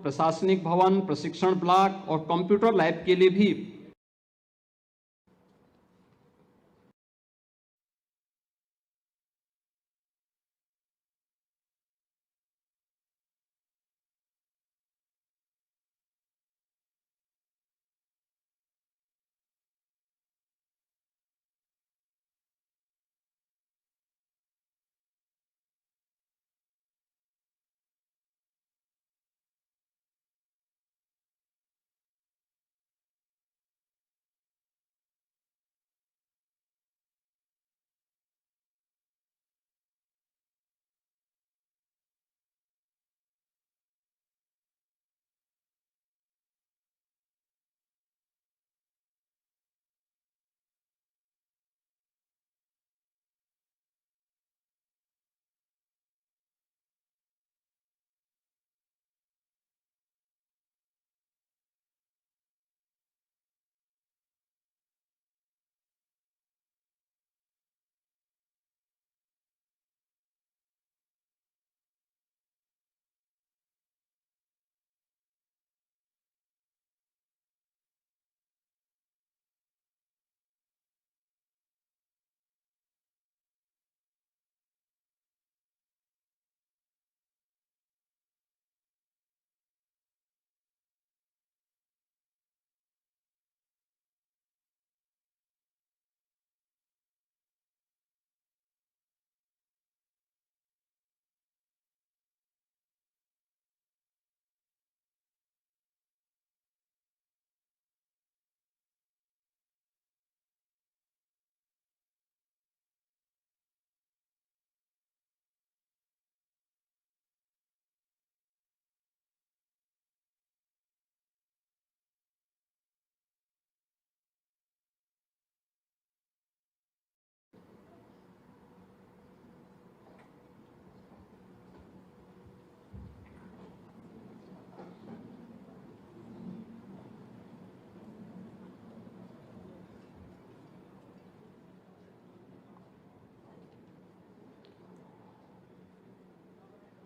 प्रशासनिक भवन, प्रशिक्षण ब्लॉक और कंप्यूटर लैब के लिए भी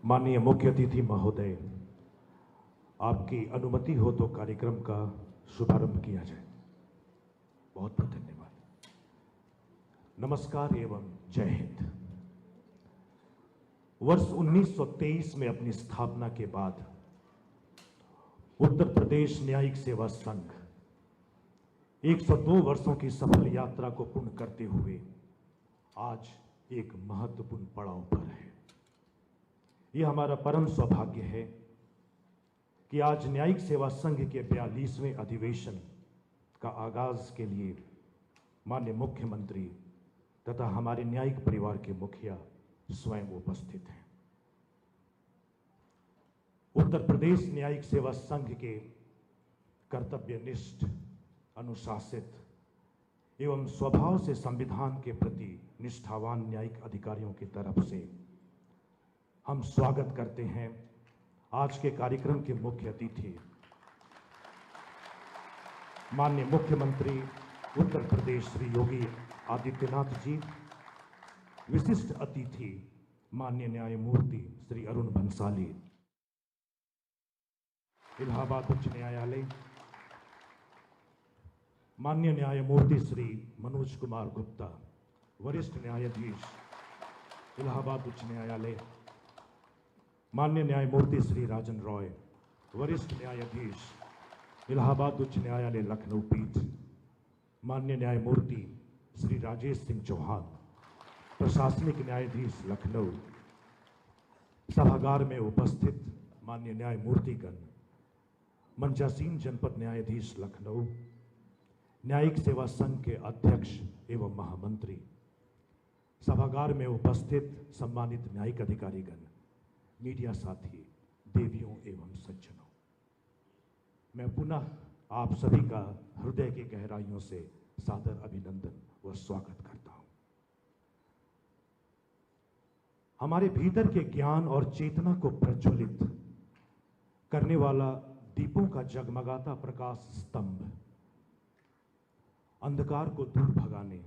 माननीय मुख्य अतिथि महोदय, आपकी अनुमति हो तो कार्यक्रम का शुभारंभ किया जाए। बहुत बहुत धन्यवाद। नमस्कार एवं जय हिंद। वर्ष 1923 में अपनी स्थापना के बाद उत्तर प्रदेश न्यायिक सेवा संघ 102 वर्षों की सफल यात्रा को पूर्ण करते हुए आज एक महत्वपूर्ण पड़ाव पर है। यह हमारा परम सौभाग्य है कि आज न्यायिक सेवा संघ के 42वें अधिवेशन का आगाज के लिए माननीय मुख्यमंत्री तथा हमारे न्यायिक परिवार के मुखिया स्वयं उपस्थित हैं। उत्तर प्रदेश न्यायिक सेवा संघ के कर्तव्यनिष्ठ, अनुशासित एवं स्वभाव से संविधान के प्रति निष्ठावान न्यायिक अधिकारियों की तरफ से हम स्वागत करते हैं आज के कार्यक्रम के मुख्य अतिथि माननीय मुख्यमंत्री उत्तर प्रदेश श्री योगी आदित्यनाथ जी, विशिष्ट अतिथि माननीय न्यायमूर्ति श्री अरुण भंसाली, इलाहाबाद उच्च न्यायालय, माननीय न्यायमूर्ति श्री मनोज कुमार गुप्ता, वरिष्ठ न्यायाधीश, इलाहाबाद उच्च न्यायालय, माननीय न्यायमूर्ति श्री राजन रॉय, वरिष्ठ न्यायाधीश, इलाहाबाद उच्च न्यायालय लखनऊ पीठ, माननीय न्यायमूर्ति श्री राजेश सिंह चौहान, प्रशासनिक न्यायाधीश लखनऊ, सभागार में उपस्थित माननीय न्यायमूर्तिगण, मंचासीन जनपद न्यायाधीश लखनऊ, न्यायिक सेवा संघ के अध्यक्ष एवं महामंत्री, सभागार में उपस्थित सम्मानित न्यायिक अधिकारीगण, मीडिया साथी, देवियों एवं सज्जनों, मैं पुनः आप सभी का हृदय की गहराइयों से सादर अभिनंदन व स्वागत करता हूं। हमारे भीतर के ज्ञान और चेतना को प्रज्वलित करने वाला दीपों का जगमगाता प्रकाश स्तंभ अंधकार को दूर भगाने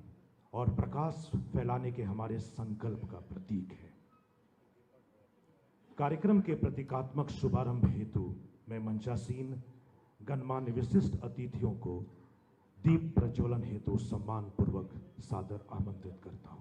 और प्रकाश फैलाने के हमारे संकल्प का प्रतीक है। कार्यक्रम के प्रतीकात्मक शुभारंभ हेतु मैं मंचासीन गणमान्य विशिष्ट अतिथियों को दीप प्रज्वलन हेतु सम्मान पूर्वक सादर आमंत्रित करता हूं।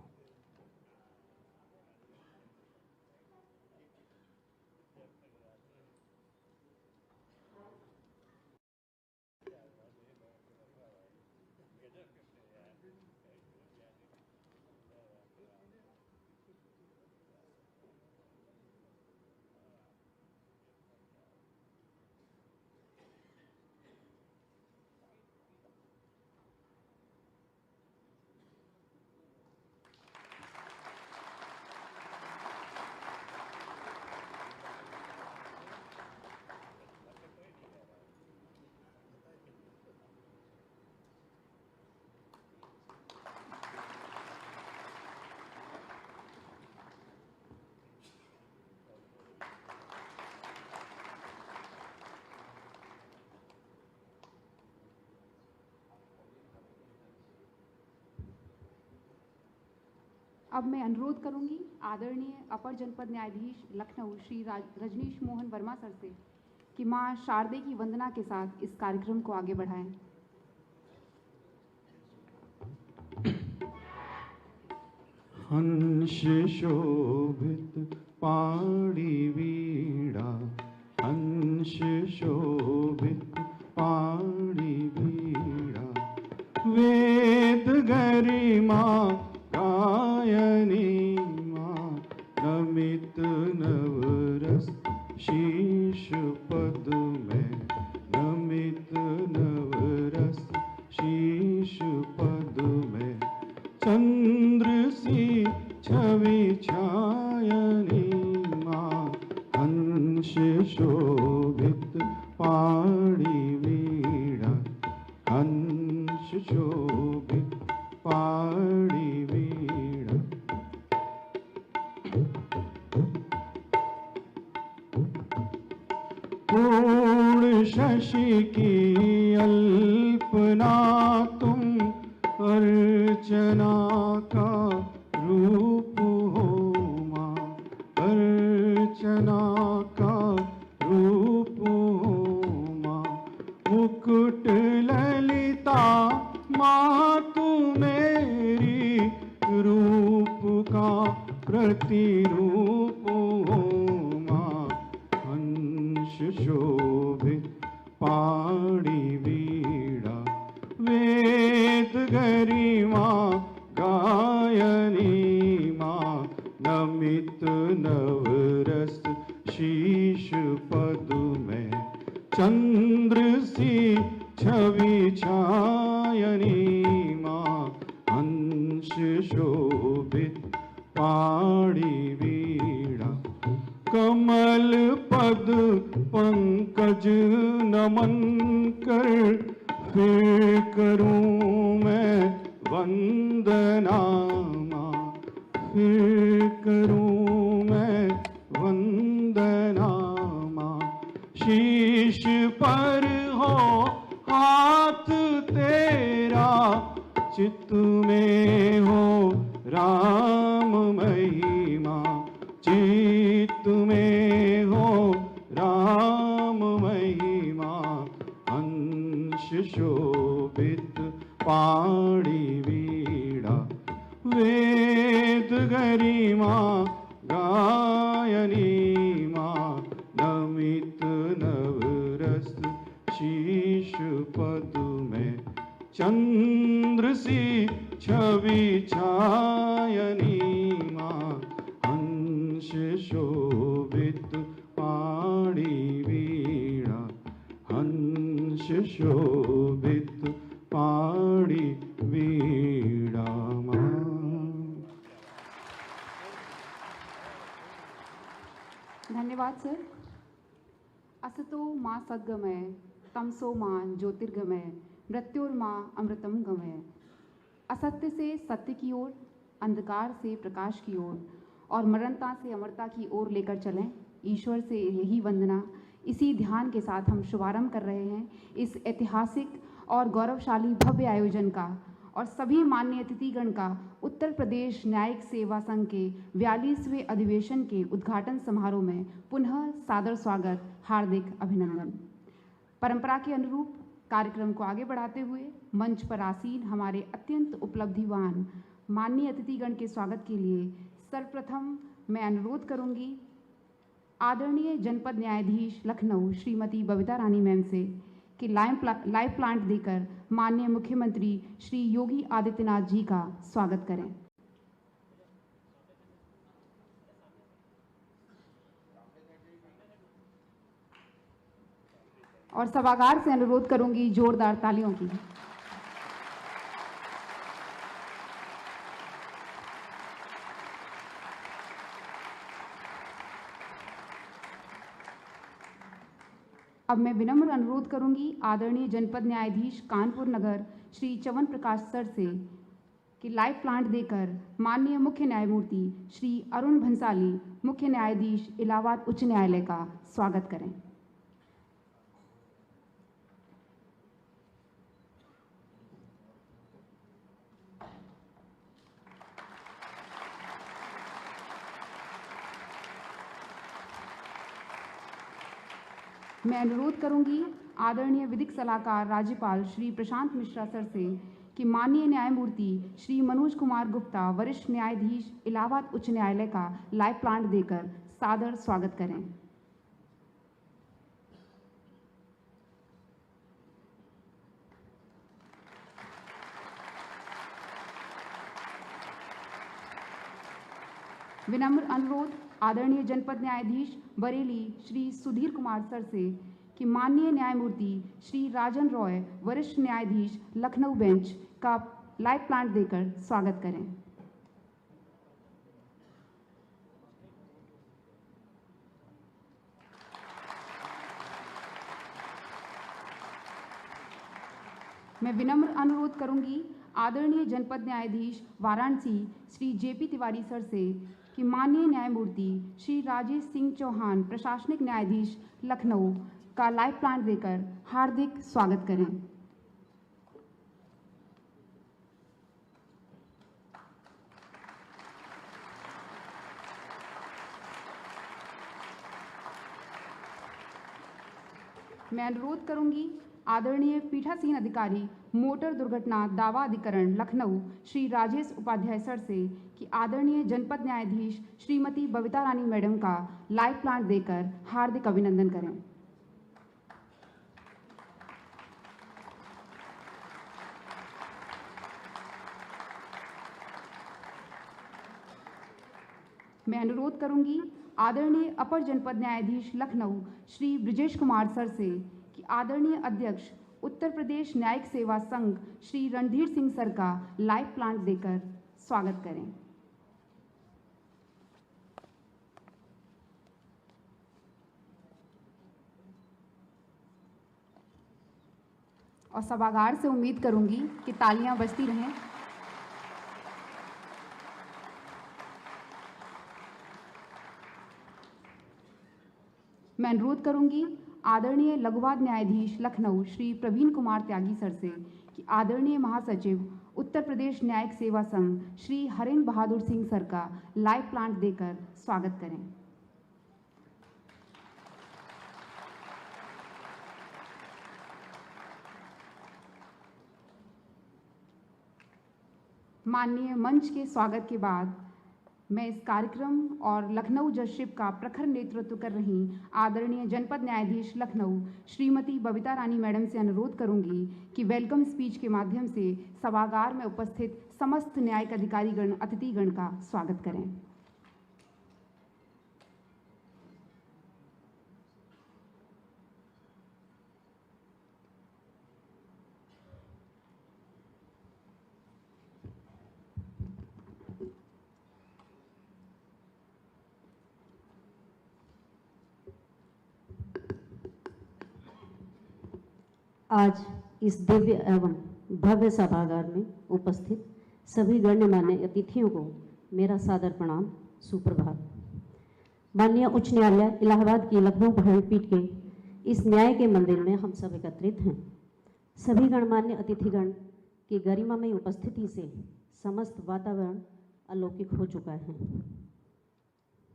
अब मैं अनुरोध करूंगी आदरणीय अपर जनपद न्यायाधीश लखनऊ श्री रजनीश मोहन वर्मा सर से कि मां शारदे की वंदना के साथ इस कार्यक्रम को आगे बढ़ाएं। हंस शोभित पाणी वीणा, हंस शोभित पाणी वीणा, वेद गरिमा गायनी मां, नमित नवरस शीश पद में, नमित नवरस शीश पद में, चंद्र सी छवि छायनी मां, हंस शोभित पाणी वीणा, हंस शोभित पाणी वीणा। पूर्ण शशि की अल्पना तुम, अर्चना का रूप हो मां, अर्चना का रूप हो मां, मुकुट ललिता मां तू मेरी, रूप का प्रतिरूप हो मां, हंस शोभित पाणी वीणा, वेद गरिमा गायनी मां, नमित नवरस शीश पद में, चंद्र सी छवि छायनी मां, हंस शोभित पाणी वीणा। कमल पद पंकज नमन कर, फिर करूं मैं वंदना मां, फिर करूं मैं वंदना मां, शीश पर हो हाथ तेरा, चित्त में हो राम महिमा, चित्त में हो राम महिमा, हंस शोभित पाणी वीणा, वेद गरिमा गायनी मां, नमित नवरस शीश पद में, चंद्र सी छवि छायनी मां, हंस शोभित पाणी वीणा, हंस शोभित पाणी वीणा मां। धन्यवाद सर। असतो मां सद्गमय, तमसो मां ज्योतिर्गमय, मृत्युर्मां अमृतम गमय। असत्य से सत्य की ओर, अंधकार से प्रकाश की ओर और मरणता से अमरता की ओर लेकर चलें। ईश्वर से यही वंदना, इसी ध्यान के साथ हम शुभारंभ कर रहे हैं इस ऐतिहासिक और गौरवशाली भव्य आयोजन का और सभी माननीय अतिथिगण का उत्तर प्रदेश न्यायिक सेवा संघ के 42वें अधिवेशन के उद्घाटन समारोह में पुनः सादर स्वागत, हार्दिक अभिनंदन। परंपरा के अनुरूप कार्यक्रम को आगे बढ़ाते हुए मंच पर आसीन हमारे अत्यंत उपलब्धिवान माननीय अतिथिगण के स्वागत के लिए सर्वप्रथम मैं अनुरोध करूंगी आदरणीय जनपद न्यायाधीश लखनऊ श्रीमती बबीता रानी मैम से कि लाइव प्लांट देकर माननीय मुख्यमंत्री श्री योगी आदित्यनाथ जी का स्वागत करें। और सभागार से अनुरोध करूंगी जोरदार तालियों की। अब मैं विनम्र अनुरोध करूंगी आदरणीय जनपद न्यायाधीश कानपुर नगर श्री चवन प्रकाश सर से कि लाइव प्लांट देकर माननीय मुख्य न्यायमूर्ति श्री अरुण भंसाली मुख्य न्यायाधीश इलाहाबाद उच्च न्यायालय का स्वागत करें। मैं अनुरोध करूंगी आदरणीय विधिक सलाहकार राज्यपाल श्री प्रशांत मिश्रा सर से कि माननीय न्यायमूर्ति श्री मनोज कुमार गुप्ता वरिष्ठ न्यायाधीश इलाहाबाद उच्च न्यायालय का लाइव प्लांट देकर सादर स्वागत करें। विनम्र अनुरोध आदरणीय जनपद न्यायाधीश बरेली श्री सुधीर कुमार सर से कि माननीय न्यायमूर्ति श्री राजन रॉय वरिष्ठ न्यायाधीश लखनऊ बेंच का लाइव प्लांट देकर स्वागत करें। मैं विनम्र अनुरोध करूंगी आदरणीय जनपद न्यायाधीश वाराणसी श्री जेपी तिवारी सर से कि माननीय न्यायमूर्ति श्री राजेश सिंह चौहान प्रशासनिक न्यायाधीश लखनऊ का लाइव प्लांट देकर हार्दिक स्वागत करें। मैं अनुरोध करूंगी आदरणीय पीठासीन अधिकारी मोटर दुर्घटना दावा अधिकरण लखनऊ श्री राजेश उपाध्याय सर से कि आदरणीय जनपद न्यायाधीश श्रीमती बबीता रानी मैडम का लाइव प्लांट देकर हार्दिक अभिनंदन करें। मैं अनुरोध करूंगी आदरणीय अपर जनपद न्यायाधीश लखनऊ श्री ब्रिजेश कुमार सर से कि आदरणीय अध्यक्ष उत्तर प्रदेश न्यायिक सेवा संघ श्री रणधीर सिंह सर का लाइव प्लांट देकर स्वागत करें। और सभागार से उम्मीद करूंगी कि तालियां बजती रहें। मैं अनुरोध करूंगी आदरणीय लघुवाद न्यायाधीश लखनऊ श्री प्रवीण कुमार त्यागी सर से कि आदरणीय महासचिव उत्तर प्रदेश न्यायिक सेवा संघ श्री हरेंद्र बहादुर सिंह सर का लाइव प्लांट देकर स्वागत करें। माननीय मंच के स्वागत के बाद मैं इस कार्यक्रम और लखनऊ जजशिप का प्रखर नेतृत्व कर रही आदरणीय जनपद न्यायाधीश लखनऊ श्रीमती बबीता रानी मैडम से अनुरोध करूंगी कि वेलकम स्पीच के माध्यम से सभागार में उपस्थित समस्त न्यायिक अधिकारीगण अतिथिगण का स्वागत करें। आज इस दिव्य एवं भव्य सभागार में उपस्थित सभी गण्यमान्य अतिथियों को मेरा सादर प्रणाम, सुप्रभात। माननीय उच्च न्यायालय इलाहाबाद की लखनऊ खंडपीठ के इस न्याय के मंदिर में हम सब एकत्रित हैं। सभी गणमान्य अतिथिगण की गरिमामय उपस्थिति से समस्त वातावरण अलौकिक हो चुका है।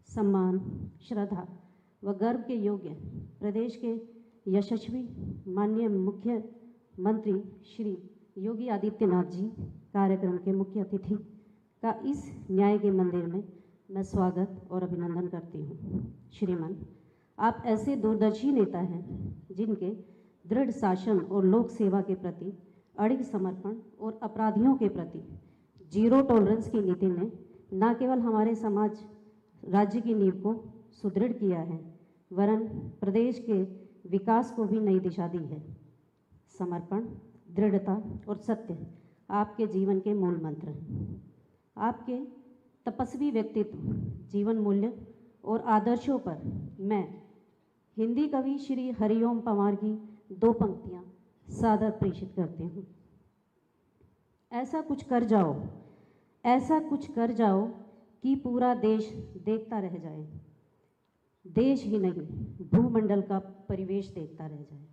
सम्मान, श्रद्धा व गर्व के योग्य प्रदेश के यशस्वी माननीय मुख्यमंत्री श्री योगी आदित्यनाथ जी कार्यक्रम के मुख्य अतिथि का इस न्याय के मंदिर में मैं स्वागत और अभिनंदन करती हूँ। श्रीमान, आप ऐसे दूरदर्शी नेता हैं जिनके दृढ़ शासन और लोक सेवा के प्रति अड़िग समर्पण और अपराधियों के प्रति जीरो टॉलरेंस की नीति ने न केवल हमारे समाज राज्य की नींव को सुदृढ़ किया है, वरन प्रदेश के विकास को भी नई दिशा दी है। समर्पण, दृढ़ता और सत्य आपके जीवन के मूल मंत्र हैं। आपके तपस्वी व्यक्तित्व, जीवन मूल्य और आदर्शों पर मैं हिंदी कवि श्री हरिओम पंवार की 2 पंक्तियां सादर प्रेषित करती हूँ। ऐसा कुछ कर जाओ, ऐसा कुछ कर जाओ कि पूरा देश देखता रह जाए, देश ही नहीं भूमंडल का परिवेश देखता रह जाए।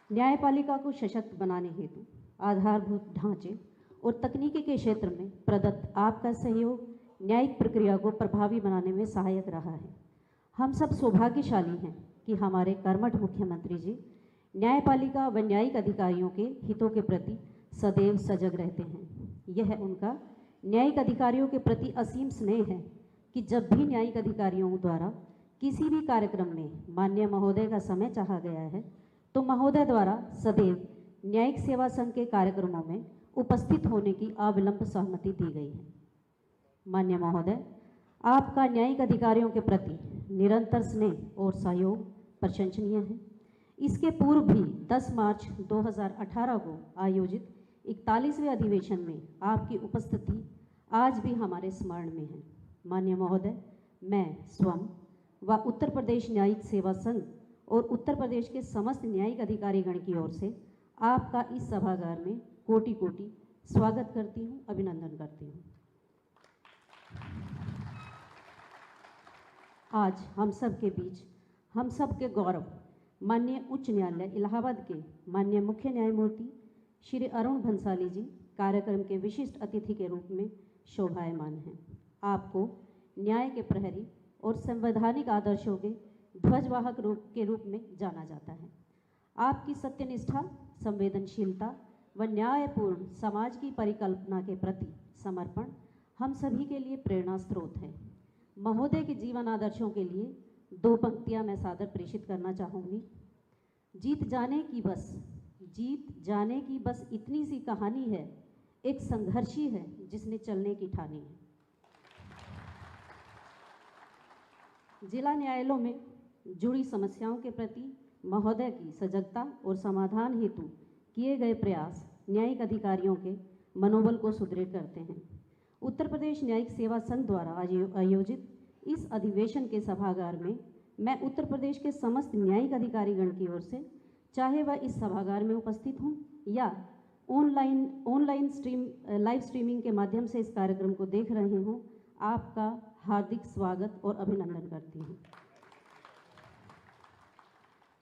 न्यायपालिका को सशक्त बनाने हेतु आधारभूत ढांचे और तकनीकी के क्षेत्र में प्रदत्त आपका सहयोग न्यायिक प्रक्रिया को प्रभावी बनाने में सहायक रहा है। हम सब सौभाग्यशाली हैं कि हमारे कर्मठ मुख्यमंत्री जी न्यायपालिका व न्यायिक अधिकारियों के हितों के प्रति सदैव सजग रहते हैं। यह उनका न्यायिक अधिकारियों के प्रति असीम स्नेह है कि जब भी न्यायिक अधिकारियों द्वारा किसी भी कार्यक्रम में माननीय महोदय का समय चाहा गया है तो महोदय द्वारा सदैव न्यायिक सेवा संघ के कार्यक्रमों में उपस्थित होने की अविलंब सहमति दी गई है। माननीय महोदय, आपका न्यायिक अधिकारियों के प्रति निरंतर स्नेह और सहयोग प्रशंसनीय है। इसके पूर्व भी 10 मार्च 2018 को आयोजित 41वें अधिवेशन में आपकी उपस्थिति आज भी हमारे स्मरण में है। माननीय महोदय, मैं स्वयं व उत्तर प्रदेश न्यायिक सेवा संघ और उत्तर प्रदेश के समस्त न्यायिक अधिकारीगण की ओर से आपका इस सभागार में कोटि कोटि स्वागत करती हूँ, अभिनंदन करती हूँ। आज हम सब के बीच हम सब के गौरव माननीय उच्च न्यायालय इलाहाबाद के माननीय मुख्य न्यायमूर्ति श्री अरुण भंसाली जी कार्यक्रम के विशिष्ट अतिथि के रूप में शोभायमान हैं। आपको न्याय के प्रहरी और संवैधानिक आदर्शों के ध्वजवाहक के रूप में जाना जाता है। आपकी सत्यनिष्ठा, संवेदनशीलता व न्यायपूर्ण समाज की परिकल्पना के प्रति समर्पण हम सभी के लिए प्रेरणा स्रोत है। महोदय के जीवन आदर्शों के लिए 2 पंक्तियां मैं सादर प्रेषित करना चाहूँगी। जीत जाने की बस इतनी सी कहानी है, एक संघर्षी है जिसने चलने की ठानी है। जिला न्यायालयों में जुड़ी समस्याओं के प्रति महोदय की सजगता और समाधान हेतु किए गए प्रयास न्यायिक अधिकारियों के मनोबल को सुदृढ़ करते हैं। उत्तर प्रदेश न्यायिक सेवा संघ द्वारा आयोजित इस अधिवेशन के सभागार में मैं उत्तर प्रदेश के समस्त न्यायिक अधिकारीगण की ओर से, चाहे वह इस सभागार में उपस्थित हों या लाइव स्ट्रीमिंग के माध्यम से इस कार्यक्रम को देख रहे हों, आपका हार्दिक स्वागत और अभिनंदन करती हूँ।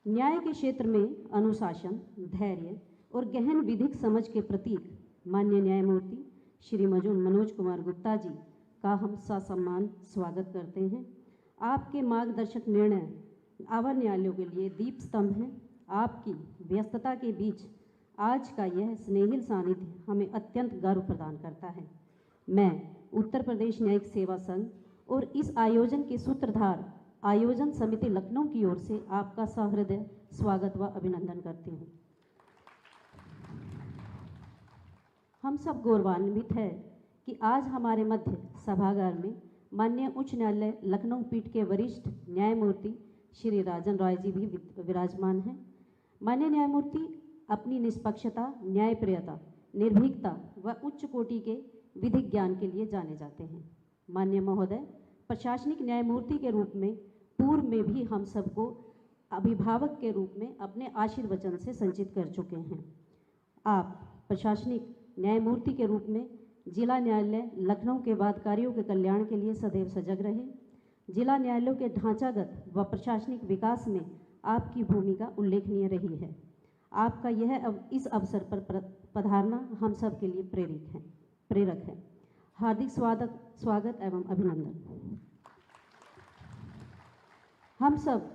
न्याय के क्षेत्र में अनुशासन, धैर्य और गहन विधिक समझ के प्रतीक माननीय न्यायमूर्ति श्री मनोज कुमार गुप्ता जी का हम ससम्मान स्वागत करते हैं। आपके मार्गदर्शक निर्णय आवर न्यायालयों के लिए दीप स्तंभ हैं। आपकी व्यस्तता के बीच आज का यह स्नेहिल सानिध्य हमें अत्यंत गर्व प्रदान करता है। मैं उत्तर प्रदेश न्यायिक सेवा संघ और इस आयोजन के सूत्रधार आयोजन समिति लखनऊ की ओर से आपका सहृदय स्वागत व अभिनंदन करती हूँ। हम सब गौरवान्वित है कि आज हमारे मध्य सभागार में माननीय उच्च न्यायालय लखनऊ पीठ के वरिष्ठ न्यायमूर्ति श्री राजन रॉय जी भी विराजमान हैं। माननीय न्यायमूर्ति अपनी निष्पक्षता, न्यायप्रियता, निर्भीकता व उच्च कोटि के विधिक ज्ञान के लिए जाने जाते हैं। माननीय महोदय, प्रशासनिक न्यायमूर्ति के रूप में पूर्व में भी हम सबको अभिभावक के रूप में अपने आशीर्वचन से संचित कर चुके हैं। आप प्रशासनिक न्यायमूर्ति के रूप में जिला न्यायालय लखनऊ के वादकारियों के कल्याण के लिए सदैव सजग रहे। जिला न्यायालयों के ढांचागत व प्रशासनिक विकास में आपकी भूमिका उल्लेखनीय रही है। आपका इस अवसर पर पधारना हम सब के लिए प्रेरक है। हार्दिक स्वागत एवं अभिनंदन। हम सब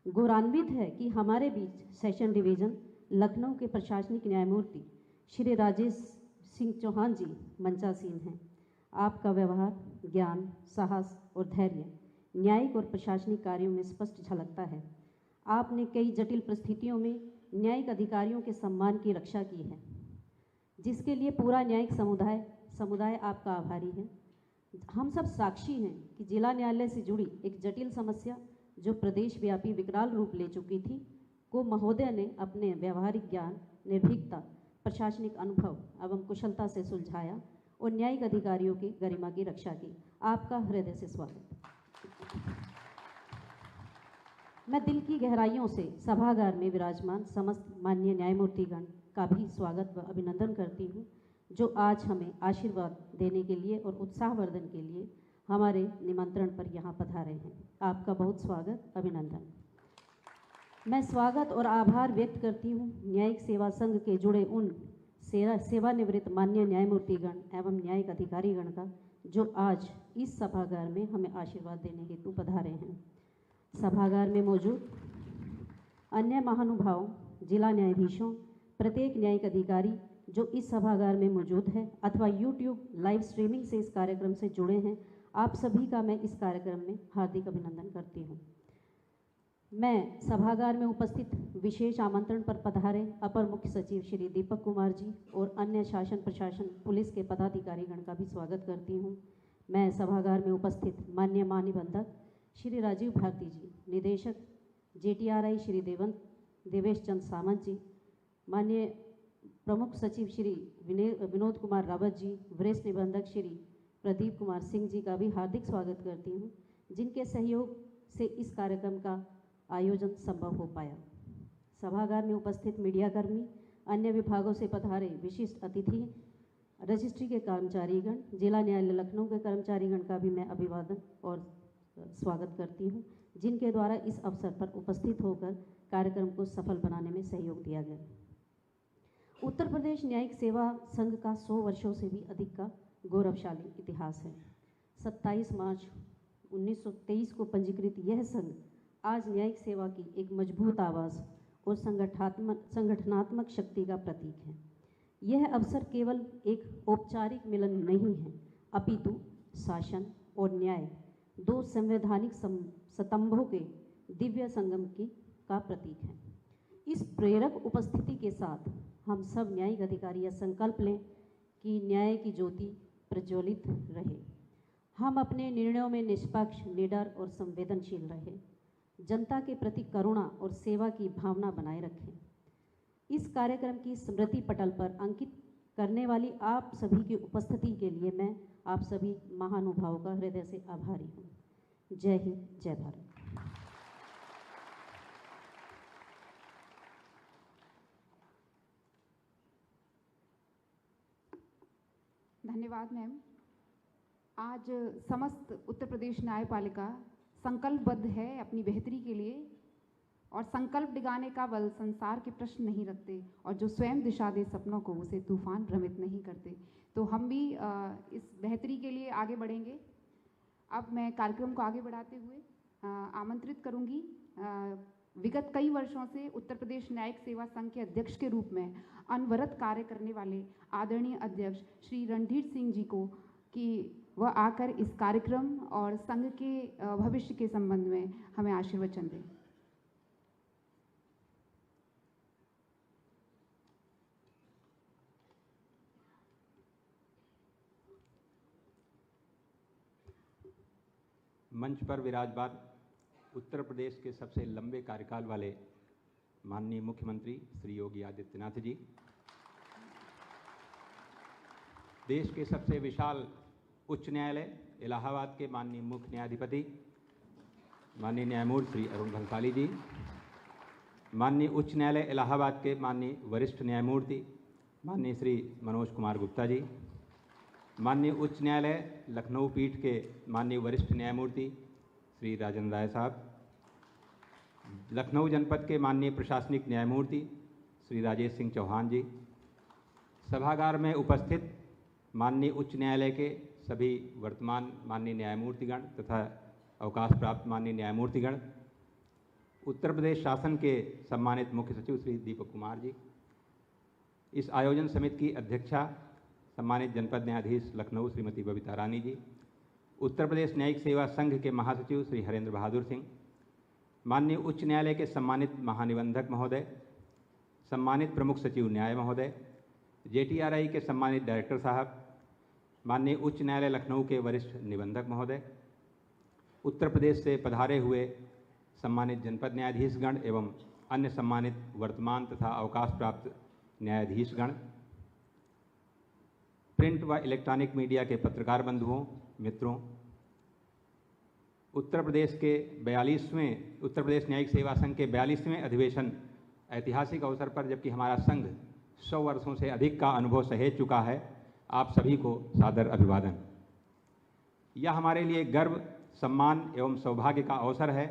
गौरवान्वित है कि हमारे बीच सेशन डिवीज़न लखनऊ के प्रशासनिक न्यायमूर्ति श्री राजेश सिंह चौहान जी मंचासीन हैं। आपका व्यवहार, ज्ञान, साहस और धैर्य न्यायिक और प्रशासनिक कार्यों में स्पष्ट झलकता है। आपने कई जटिल परिस्थितियों में न्यायिक अधिकारियों के सम्मान की रक्षा की है, जिसके लिए पूरा न्यायिक समुदाय आपका आभारी है। हम सब साक्षी हैं कि जिला न्यायालय से जुड़ी एक जटिल समस्या जो प्रदेश व्यापी विकराल रूप ले चुकी थी को महोदय ने अपने व्यवहारिक ज्ञान, निर्भीकता, प्रशासनिक अनुभव एवं कुशलता से सुलझाया और न्यायिक अधिकारियों की गरिमा की रक्षा की। आपका हृदय से स्वागत। मैं दिल की गहराइयों से सभागार में विराजमान समस्त माननीय न्यायमूर्तिगण का भी स्वागत व अभिनंदन करती हूँ, जो आज हमें आशीर्वाद देने के लिए और उत्साहवर्धन के लिए हमारे निमंत्रण पर यहाँ पधारे हैं। आपका बहुत स्वागत, अभिनंदन। मैं स्वागत और आभार व्यक्त करती हूँ न्यायिक सेवा संघ के जुड़े उन सेवानिवृत्त माननीय न्यायमूर्तिगण एवं न्यायिक अधिकारीगण का, जो आज इस सभागार में हमें आशीर्वाद देने हेतु पधारे हैं। सभागार में मौजूद अन्य महानुभावों, जिला न्यायाधीशों, प्रत्येक न्यायिक अधिकारी जो इस सभागार में मौजूद है अथवा यूट्यूब लाइव स्ट्रीमिंग से इस कार्यक्रम से जुड़े हैं, आप सभी का मैं इस कार्यक्रम में हार्दिक अभिनंदन करती हूँ। मैं सभागार में उपस्थित विशेष आमंत्रण पर पधारे अपर मुख्य सचिव श्री दीपक कुमार जी और अन्य शासन प्रशासन पुलिस के पदाधिकारीगण का भी स्वागत करती हूँ। मैं सभागार में उपस्थित माननीय महानिबंधक श्री राजीव भारती जी, निदेशक JTRI श्री देवेश चंद सामंत जी, माननीय प्रमुख सचिव श्री विनोद कुमार रावत जी, वरिष्ठ निबंधक श्री प्रदीप कुमार सिंह जी का भी हार्दिक स्वागत करती हूँ, जिनके सहयोग से इस कार्यक्रम का आयोजन संभव हो पाया। सभागार में उपस्थित मीडियाकर्मी, अन्य विभागों से पधारे विशिष्ट अतिथि, रजिस्ट्री के कर्मचारीगण, जिला न्यायालय लखनऊ के कर्मचारीगण का भी मैं अभिवादन और स्वागत करती हूँ, जिनके द्वारा इस अवसर पर उपस्थित होकर कार्यक्रम को सफल बनाने में सहयोग दिया गया। उत्तर प्रदेश न्यायिक सेवा संघ का 100 वर्षों से भी अधिक का गौरवशाली इतिहास है। 27 मार्च 1923 को पंजीकृत यह संघ आज न्यायिक सेवा की एक मजबूत आवाज़ और संगठनात्मक शक्ति का प्रतीक है। यह अवसर केवल एक औपचारिक मिलन नहीं है, अपितु शासन और न्याय, दो संवैधानिक स्तंभों के दिव्य संगम का प्रतीक है। इस प्रेरक उपस्थिति के साथ हम सब न्यायिक अधिकारी यह संकल्प लें कि न्याय की ज्योति प्रज्वलित रहे। हम अपने निर्णयों में निष्पक्ष, निडर और संवेदनशील रहे, जनता के प्रति करुणा और सेवा की भावना बनाए रखें। इस कार्यक्रम की स्मृति पटल पर अंकित करने वाली आप सभी की उपस्थिति के लिए मैं आप सभी महानुभावों का हृदय से आभारी हूँ। जय हिंद, जय भारत। धन्यवाद मैम। आज समस्त उत्तर प्रदेश न्यायपालिका संकल्पबद्ध है अपनी बेहतरी के लिए, और संकल्प डिगाने का बल संसार के प्रश्न नहीं रखते, और जो स्वयं दिशा दे सपनों को उसे तूफान भ्रमित नहीं करते। तो हम भी इस बेहतरी के लिए आगे बढ़ेंगे। अब मैं कार्यक्रम को आगे बढ़ाते हुए आमंत्रित करूंगी विगत कई वर्षों से उत्तर प्रदेश न्यायिक सेवा संघ के अध्यक्ष के रूप में अनवरत कार्य करने वाले आदरणीय अध्यक्ष श्री रणधीर सिंह जी को कि वह आकर इस कार्यक्रम और संघ के भविष्य के संबंध में हमें आशीर्वचन दें। मंच पर विराजमान उत्तर प्रदेश के सबसे लंबे कार्यकाल वाले माननीय मुख्यमंत्री श्री योगी आदित्यनाथ जी, देश के सबसे विशाल उच्च न्यायालय इलाहाबाद के माननीय मुख्य न्यायाधिपति माननीय न्यायमूर्ति श्री अरुण भंसाली जी, माननीय उच्च न्यायालय इलाहाबाद के माननीय वरिष्ठ न्यायमूर्ति माननीय श्री मनोज कुमार गुप्ता जी, माननीय उच्च न्यायालय लखनऊ पीठ के माननीय वरिष्ठ न्यायमूर्ति श्री राजन राय साहब, लखनऊ जनपद के माननीय प्रशासनिक न्यायमूर्ति श्री राजेश सिंह चौहान जी, सभागार में उपस्थित माननीय उच्च न्यायालय के सभी वर्तमान माननीय न्यायमूर्तिगण तथा अवकाश प्राप्त माननीय न्यायमूर्तिगण, उत्तर प्रदेश शासन के सम्मानित मुख्य सचिव श्री दीपक कुमार जी, इस आयोजन समिति की अध्यक्षा सम्मानित जनपद न्यायाधीश लखनऊ श्रीमती बबीता रानी जी, उत्तर प्रदेश न्यायिक सेवा संघ के महासचिव श्री हरेंद्र बहादुर सिंह, माननीय उच्च न्यायालय के सम्मानित महानिबंधक महोदय, सम्मानित प्रमुख सचिव न्याय महोदय, JTRI के सम्मानित डायरेक्टर साहब, माननीय उच्च न्यायालय लखनऊ के वरिष्ठ निबंधक महोदय, उत्तर प्रदेश से पधारे हुए सम्मानित जनपद न्यायाधीशगण एवं अन्य सम्मानित वर्तमान तथा अवकाश प्राप्त न्यायाधीशगण, प्रिंट व इलेक्ट्रॉनिक मीडिया के पत्रकार बंधुओं, मित्रों, उत्तर प्रदेश न्यायिक सेवा संघ के 42वें अधिवेशन ऐतिहासिक अवसर पर, जबकि हमारा संघ 100 वर्षों से अधिक का अनुभव सहेज चुका है, आप सभी को सादर अभिवादन। यह हमारे लिए गर्व, सम्मान एवं सौभाग्य का अवसर है,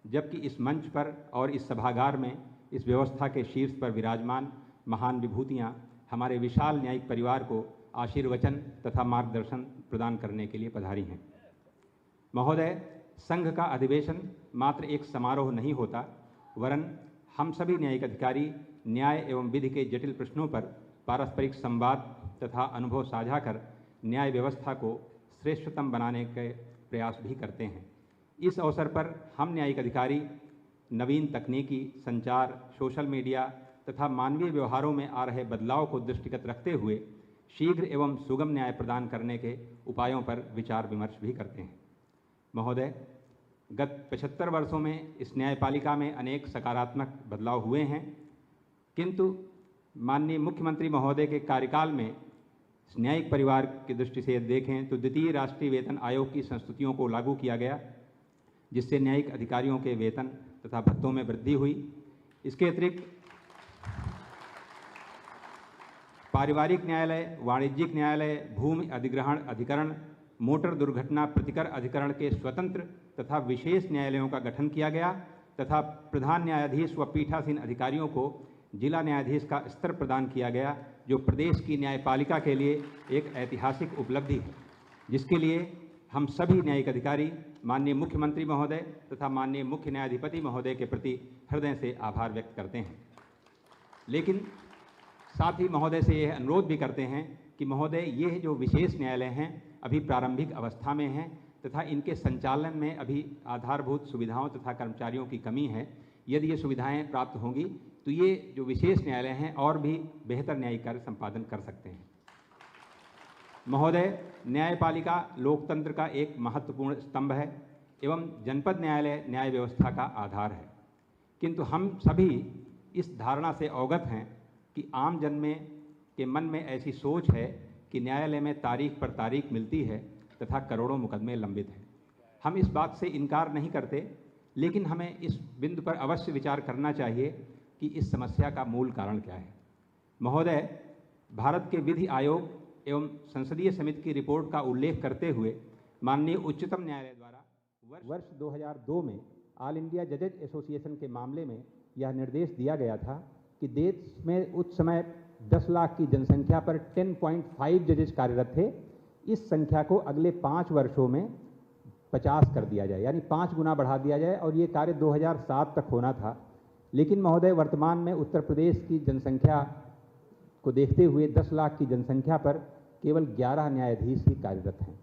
जबकि इस मंच पर और इस सभागार में इस व्यवस्था के शीर्ष पर विराजमान महान विभूतियाँ हमारे विशाल न्यायिक परिवार को आशीर्वचन तथा मार्गदर्शन प्रदान करने के लिए पधारी हैं। महोदय, संघ का अधिवेशन मात्र एक समारोह नहीं होता, वरन हम सभी न्यायिक अधिकारी न्याय एवं विधि के जटिल प्रश्नों पर पारस्परिक संवाद तथा अनुभव साझा कर न्याय व्यवस्था को श्रेष्ठतम बनाने के प्रयास भी करते हैं। इस अवसर पर हम न्यायिक अधिकारी नवीन तकनीकी, संचार, सोशल मीडिया तथा मानवीय व्यवहारों में आ रहे बदलाव को दृष्टिगत रखते हुए शीघ्र एवं सुगम न्याय प्रदान करने के उपायों पर विचार विमर्श भी करते हैं। महोदय, गत 75 वर्षों में इस न्यायपालिका में अनेक सकारात्मक बदलाव हुए हैं, किंतु माननीय मुख्यमंत्री महोदय के कार्यकाल में न्यायिक परिवार की दृष्टि से देखें तो द्वितीय राष्ट्रीय वेतन आयोग की संस्तुतियों को लागू किया गया, जिससे न्यायिक अधिकारियों के वेतन तथा भत्तों में वृद्धि हुई। इसके अतिरिक्त पारिवारिक न्यायालय, वाणिज्यिक न्यायालय, भूमि अधिग्रहण अधिकरण, मोटर दुर्घटना प्रतिकर अधिकरण के स्वतंत्र तथा विशेष न्यायालयों का गठन किया गया तथा प्रधान न्यायाधीश व पीठासीन अधिकारियों को जिला न्यायाधीश का स्तर प्रदान किया गया, जो प्रदेश की न्यायपालिका के लिए एक ऐतिहासिक उपलब्धि है, जिसके लिए हम सभी न्यायिक अधिकारी माननीय मुख्यमंत्री महोदय तथा माननीय मुख्य न्यायाधिपति महोदय के प्रति हृदय से आभार व्यक्त करते हैं। लेकिन साथ ही महोदय से यह अनुरोध भी करते हैं कि महोदय, ये जो विशेष न्यायालय हैं अभी प्रारंभिक अवस्था में हैं तथा इनके संचालन में अभी आधारभूत सुविधाओं तथा कर्मचारियों की कमी है। यदि ये सुविधाएं प्राप्त होंगी तो ये जो विशेष न्यायालय हैं और भी बेहतर न्यायिक कार्य संपादन कर सकते हैं। महोदय, न्यायपालिका लोकतंत्र का एक महत्वपूर्ण स्तंभ है एवं जनपद न्यायालय न्याय व्यवस्था का आधार है, किंतु हम सभी इस धारणा से अवगत हैं कि आम जन के मन में ऐसी सोच है कि न्यायालय में तारीख पर तारीख मिलती है तथा करोड़ों मुकदमे लंबित हैं। हम इस बात से इनकार नहीं करते, लेकिन हमें इस बिंदु पर अवश्य विचार करना चाहिए कि इस समस्या का मूल कारण क्या है। महोदय, भारत के विधि आयोग एवं संसदीय समिति की रिपोर्ट का उल्लेख करते हुए माननीय उच्चतम न्यायालय द्वारा वर्ष 2002 में ऑल इंडिया जजेज एसोसिएशन के मामले में यह निर्देश दिया गया था कि देश में उस समय 10 लाख की जनसंख्या पर 10.5 जजेज कार्यरत थे। इस संख्या को अगले 5 वर्षों में 50 कर दिया जाए, यानी 5 गुना बढ़ा दिया जाए, और ये कार्य 2007 तक होना था। लेकिन महोदय, वर्तमान में उत्तर प्रदेश की जनसंख्या को देखते हुए 10 लाख की जनसंख्या पर केवल 11 न्यायाधीश ही कार्यरत हैं।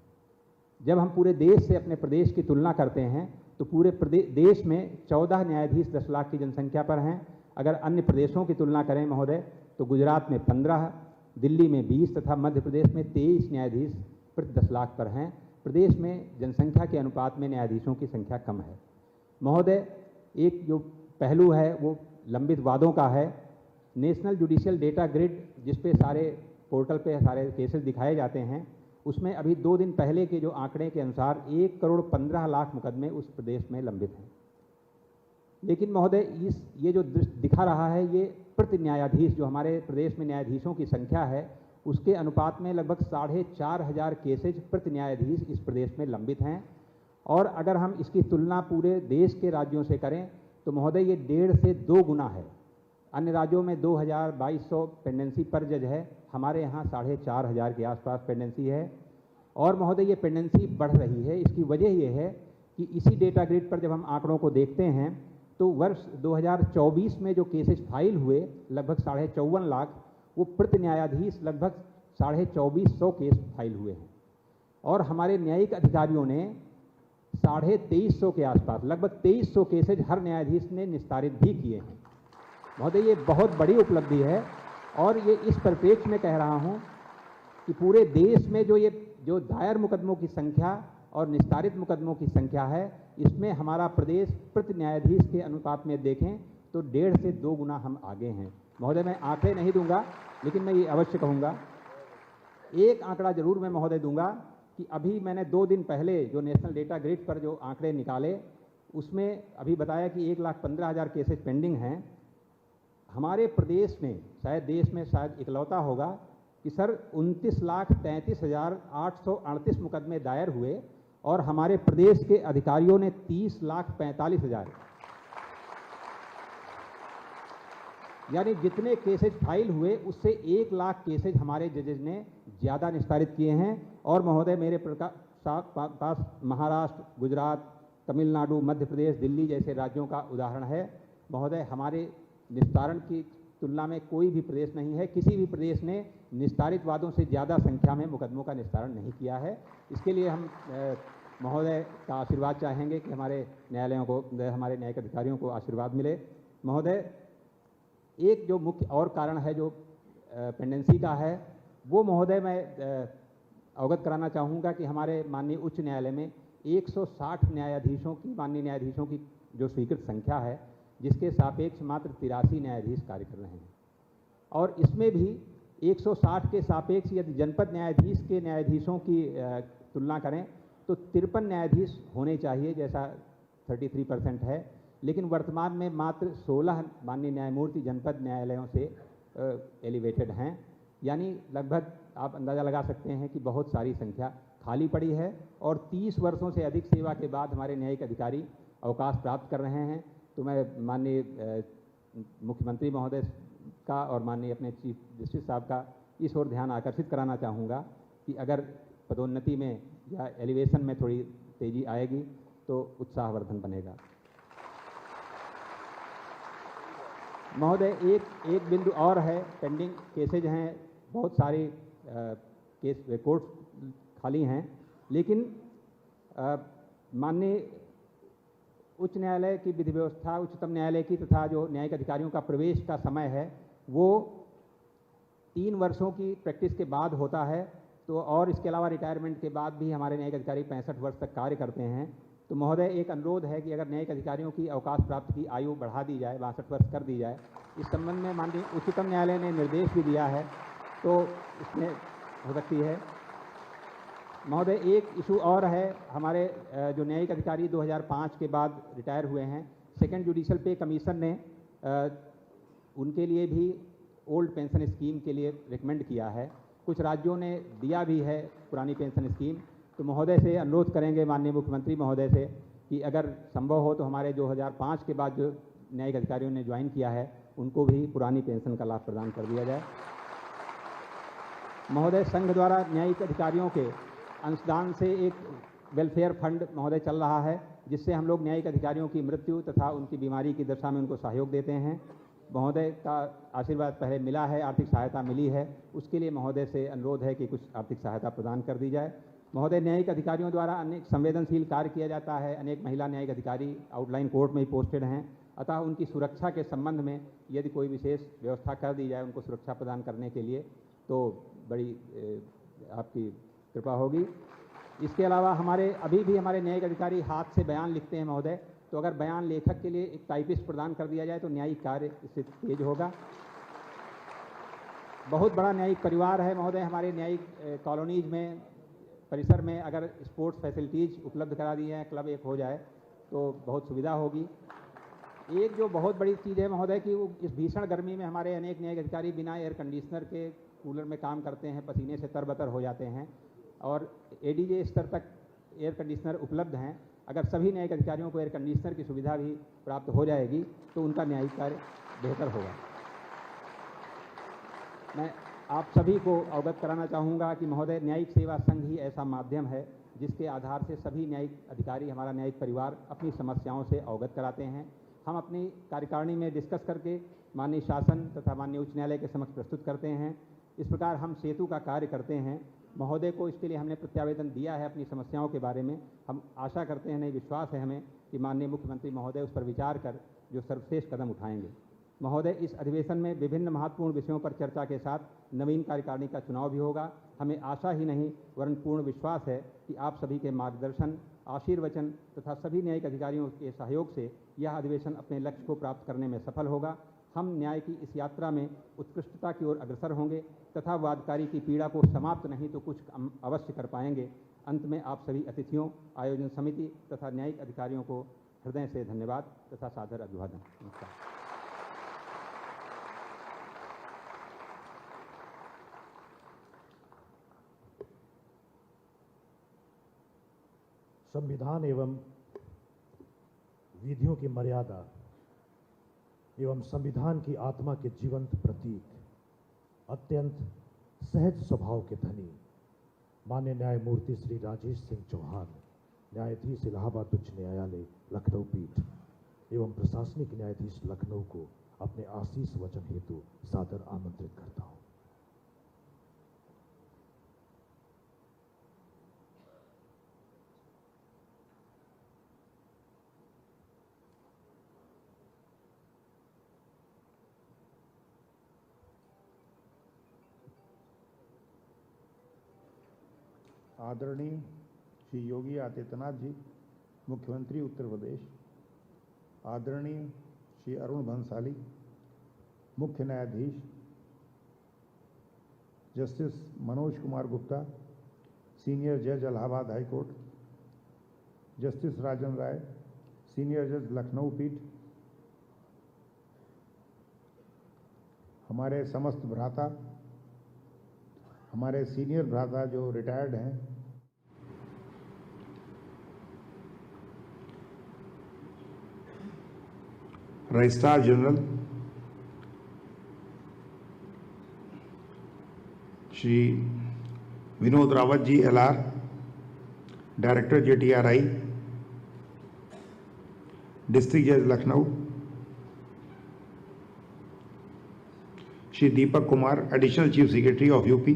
जब हम पूरे देश से अपने प्रदेश की तुलना करते हैं तो पूरे देश में 14 न्यायाधीश 10 लाख की जनसंख्या पर हैं। अगर अन्य प्रदेशों की तुलना करें महोदय तो गुजरात में 15, दिल्ली में 20 तथा मध्य प्रदेश में 23 न्यायाधीश प्रति 10 लाख पर हैं। प्रदेश में जनसंख्या के अनुपात में न्यायाधीशों की संख्या कम है। महोदय, एक जो पहलू है वो लंबित वादों का है। नेशनल जुडिशियल डेटा ग्रिड, जिस पे सारे पोर्टल पे सारे केसेस दिखाए जाते हैं, उसमें अभी 2 दिन पहले के जो आंकड़े के अनुसार 1,15,00,000 मुकदमे उस प्रदेश में लंबित हैं। लेकिन महोदय, ये जो दिखा रहा है ये प्रति न्यायाधीश, जो हमारे प्रदेश में न्यायाधीशों की संख्या है उसके अनुपात में लगभग 4,500 केसेज प्रति न्यायाधीश इस प्रदेश में लंबित हैं। और अगर हम इसकी तुलना पूरे देश के राज्यों से करें तो महोदय ये 1.5 से 2 गुना है। अन्य राज्यों में 2,200 पेंडेंसी पर जज है, हमारे यहाँ 4,500 के आसपास पेंडेंसी है। और महोदय ये पेंडेंसी बढ़ रही है। इसकी वजह ये है कि इसी डेटा ग्रिड पर जब हम आंकड़ों को देखते हैं तो वर्ष 2024 में जो केसेस फाइल हुए लगभग 54.5 लाख, वो प्रति न्यायाधीश लगभग 2450 केस फाइल हुए हैं और हमारे न्यायिक अधिकारियों ने 2350 के आसपास लगभग 2300 केसेज हर न्यायाधीश ने निस्तारित भी किए हैं। महोदय, ये बहुत बड़ी उपलब्धि है और ये इस परिप्रेक्ष्य में कह रहा हूँ कि पूरे देश में जो दायर मुकदमों की संख्या और निस्तारित मुकदमों की संख्या है, इसमें हमारा प्रदेश प्रति न्यायाधीश के अनुपात में देखें तो 1.5 से 2 गुना हम आगे हैं। महोदय, मैं आंकड़े नहीं दूंगा, लेकिन मैं ये अवश्य कहूँगा, एक आंकड़ा जरूर मैं महोदय दूंगा कि अभी मैंने 2 दिन पहले जो नेशनल डेटा ग्रिड पर जो आंकड़े निकाले, उसमें अभी बताया कि 1,15,000 केसेज पेंडिंग हैं। हमारे प्रदेश में, शायद देश में शायद इकलौता होगा कि सर 29,33,838 मुकदमे दायर हुए और हमारे प्रदेश के अधिकारियों ने 30,45,000, यानी जितने केसेज फाइल हुए उससे 1 लाख केसेज हमारे जजेज ने ज़्यादा निस्तारित किए हैं। और महोदय, मेरे पास महाराष्ट्र, गुजरात, तमिलनाडु, मध्य प्रदेश, दिल्ली जैसे राज्यों का उदाहरण है। महोदय, हमारे निस्तारण की तुलना में कोई भी प्रदेश नहीं है, किसी भी प्रदेश ने निस्तारित वादों से ज़्यादा संख्या में मुकदमों का निस्तारण नहीं किया है। इसके लिए हम महोदय का आशीर्वाद चाहेंगे कि हमारे न्यायालयों को, हमारे न्यायिक अधिकारियों को आशीर्वाद मिले। महोदय, एक जो मुख्य और कारण है जो पेंडेंसी का है, वो महोदय मैं अवगत कराना चाहूँगा कि हमारे माननीय उच्च न्यायालय में 160 न्यायाधीशों की, माननीय न्यायाधीशों की जो स्वीकृत संख्या है, जिसके सापेक्ष मात्र 83 न्यायाधीश कार्य कर रहे हैं। और इसमें भी 160 के सापेक्ष यदि जनपद न्यायाधीश के न्यायाधीशों की तुलना करें तो 53 न्यायाधीश होने चाहिए, जैसा 33% है, लेकिन वर्तमान में मात्र 16 माननीय न्यायमूर्ति जनपद न्यायालयों से एलिवेटेड हैं। यानी लगभग आप अंदाज़ा लगा सकते हैं कि बहुत सारी संख्या खाली पड़ी है और 30 वर्षों से अधिक सेवा के बाद हमारे न्यायिक अधिकारी अवकाश प्राप्त कर रहे हैं। तो मैं माननीय मुख्यमंत्री महोदय का और माननीय अपने चीफ जस्टिस साहब का इस ओर ध्यान आकर्षित कराना चाहूँगा कि अगर पदोन्नति में या एलिवेशन में थोड़ी तेज़ी आएगी तो उत्साहवर्धन बनेगा। महोदय, एक बिंदु और है, पेंडिंग केसेज हैं, बहुत सारे केस रिकॉर्ड्स खाली हैं, लेकिन माननीय उच्च न्यायालय की विधि व्यवस्था, उच्चतम न्यायालय की तथा जो न्यायिक अधिकारियों का प्रवेश का समय है वो 3 वर्षों की प्रैक्टिस के बाद होता है। तो और इसके अलावा रिटायरमेंट के बाद भी हमारे न्यायिक अधिकारी 65 वर्ष तक कार्य करते हैं। तो महोदय, एक अनुरोध है कि अगर न्यायिक अधिकारियों की अवकाश प्राप्ति की आयु बढ़ा दी जाए, 62 वर्ष कर दी जाए। इस संबंध में माननीय उच्चतम न्यायालय ने निर्देश भी दिया है, तो इसमें हो सकती है। महोदय, एक इशू और है, हमारे जो न्यायिक अधिकारी 2005 के बाद रिटायर हुए हैं, सेकंड जुडिशल पे कमीशन ने उनके लिए भी ओल्ड पेंशन स्कीम के लिए रिकमेंड किया है। कुछ राज्यों ने दिया भी है पुरानी पेंशन स्कीम। तो महोदय से अनुरोध करेंगे, माननीय मुख्यमंत्री महोदय से, कि अगर संभव हो तो हमारे 2005 के बाद जो न्यायिक अधिकारियों ने ज्वाइन किया है उनको भी पुरानी पेंशन का लाभ प्रदान कर दिया जाए। महोदय, संघ द्वारा न्यायिक अधिकारियों के अंशदान से एक वेलफेयर फंड महोदय चल रहा है, जिससे हम लोग न्यायिक अधिकारियों की मृत्यु तथा उनकी बीमारी की दशा में उनको सहयोग देते हैं। महोदय का आशीर्वाद पहले मिला है, आर्थिक सहायता मिली है, उसके लिए महोदय से अनुरोध है कि कुछ आर्थिक सहायता प्रदान कर दी जाए। महोदय, न्यायिक अधिकारियों द्वारा अनेक संवेदनशील कार्य किया जाता है, अनेक महिला न्यायिक अधिकारी आउटलाइन कोर्ट में ही पोस्टेड हैं, अतः उनकी सुरक्षा के संबंध में यदि कोई विशेष व्यवस्था कर दी जाए उनको सुरक्षा प्रदान करने के लिए, तो बड़ी आपकी कृपा होगी। इसके अलावा हमारे अभी भी हमारे न्यायिक अधिकारी हाथ से बयान लिखते हैं महोदय, तो अगर बयान लेखक के लिए एक टाइपिस्ट प्रदान कर दिया जाए तो न्यायिक कार्य इससे तेज होगा। बहुत बड़ा न्यायिक परिवार है महोदय, हमारे न्यायिक कॉलोनीज में, परिसर में अगर स्पोर्ट्स फैसिलिटीज़ उपलब्ध करा दी जाए, क्लब एक हो जाए तो बहुत सुविधा होगी। एक जो बहुत बड़ी चीज़ है महोदय कि वो इस भीषण गर्मी में हमारे अनेक न्यायिक अधिकारी बिना एयर कंडीशनर के कूलर में काम करते हैं, पसीने से तरबतर हो जाते हैं और एडीजे स्तर तक एयर कंडीशनर उपलब्ध हैं। अगर सभी न्यायिक अधिकारियों को एयर कंडीशनर की सुविधा भी प्राप्त हो जाएगी तो उनका न्यायिक कार्य बेहतर होगा। मैं आप सभी को अवगत कराना चाहूँगा कि महोदय, न्यायिक सेवा संघ ही ऐसा माध्यम है जिसके आधार से सभी न्यायिक अधिकारी, हमारा न्यायिक परिवार अपनी समस्याओं से अवगत कराते हैं। हम अपनी कार्यकारिणी में डिस्कस करके माननीय शासन तथा माननीय उच्च न्यायालय के समक्ष प्रस्तुत करते हैं। इस प्रकार हम सेतु का कार्य करते हैं। महोदय को इसके लिए हमने प्रत्यावेदन दिया है अपनी समस्याओं के बारे में। हम आशा करते हैं, नहीं विश्वास है हमें कि माननीय मुख्यमंत्री महोदय उस पर विचार कर जो सर्वश्रेष्ठ कदम उठाएंगे। महोदय, इस अधिवेशन में विभिन्न महत्वपूर्ण विषयों पर चर्चा के साथ नवीन कार्यकारिणी का चुनाव भी होगा। हमें आशा ही नहीं वरन पूर्ण विश्वास है कि आप सभी के मार्गदर्शन, आशीर्वचन तथा सभी न्यायिक अधिकारियों के सहयोग से यह अधिवेशन अपने लक्ष्य को प्राप्त करने में सफल होगा। हम न्याय की इस यात्रा में उत्कृष्टता की ओर अग्रसर होंगे तथा वादकारी की पीड़ा को समाप्त नहीं तो कुछ अवश्य कर पाएंगे। अंत में आप सभी अतिथियों, आयोजन समिति तथा न्यायिक अधिकारियों को हृदय से धन्यवाद तथा सादर अभिवादन। नमस्कार। संविधान एवं विधियों की मर्यादा एवं संविधान की आत्मा के जीवंत प्रतीक, अत्यंत सहज स्वभाव के धनी माननीय न्यायमूर्ति श्री राजेश सिंह चौहान, न्यायाधीश इलाहाबाद उच्च न्यायालय लखनऊ पीठ एवं प्रशासनिक न्यायाधीश लखनऊ को अपने आशीष वचन हेतु सादर आमंत्रित करता हूं। आदरणीय श्री योगी आदित्यनाथ जी, मुख्यमंत्री उत्तर प्रदेश, आदरणीय श्री अरुण भंसाली, मुख्य न्यायाधीश, जस्टिस मनोज कुमार गुप्ता, सीनियर जज इलाहाबाद हाई कोर्ट, जस्टिस राजन राय, सीनियर जज लखनऊ पीठ, हमारे समस्त भ्राता, हमारे सीनियर भ्राता जो रिटायर्ड हैं, registrar general Shri Vinod Rawat ji LR, director JTRI, district जज Lucknow, Shri Deepak Kumar, additional chief secretary of UP,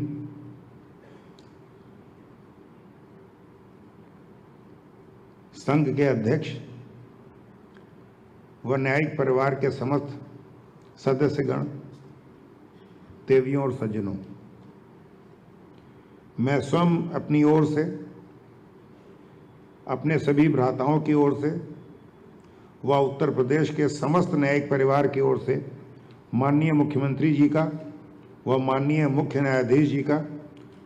संघ के अध्यक्ष व न्यायिक परिवार के समस्त सदस्यगण, देवियों और सज्जनों, मैं स्वयं अपनी ओर से, अपने सभी भ्राताओं की ओर से व उत्तर प्रदेश के समस्त न्यायिक परिवार की ओर से माननीय मुख्यमंत्री जी का व माननीय मुख्य न्यायाधीश जी का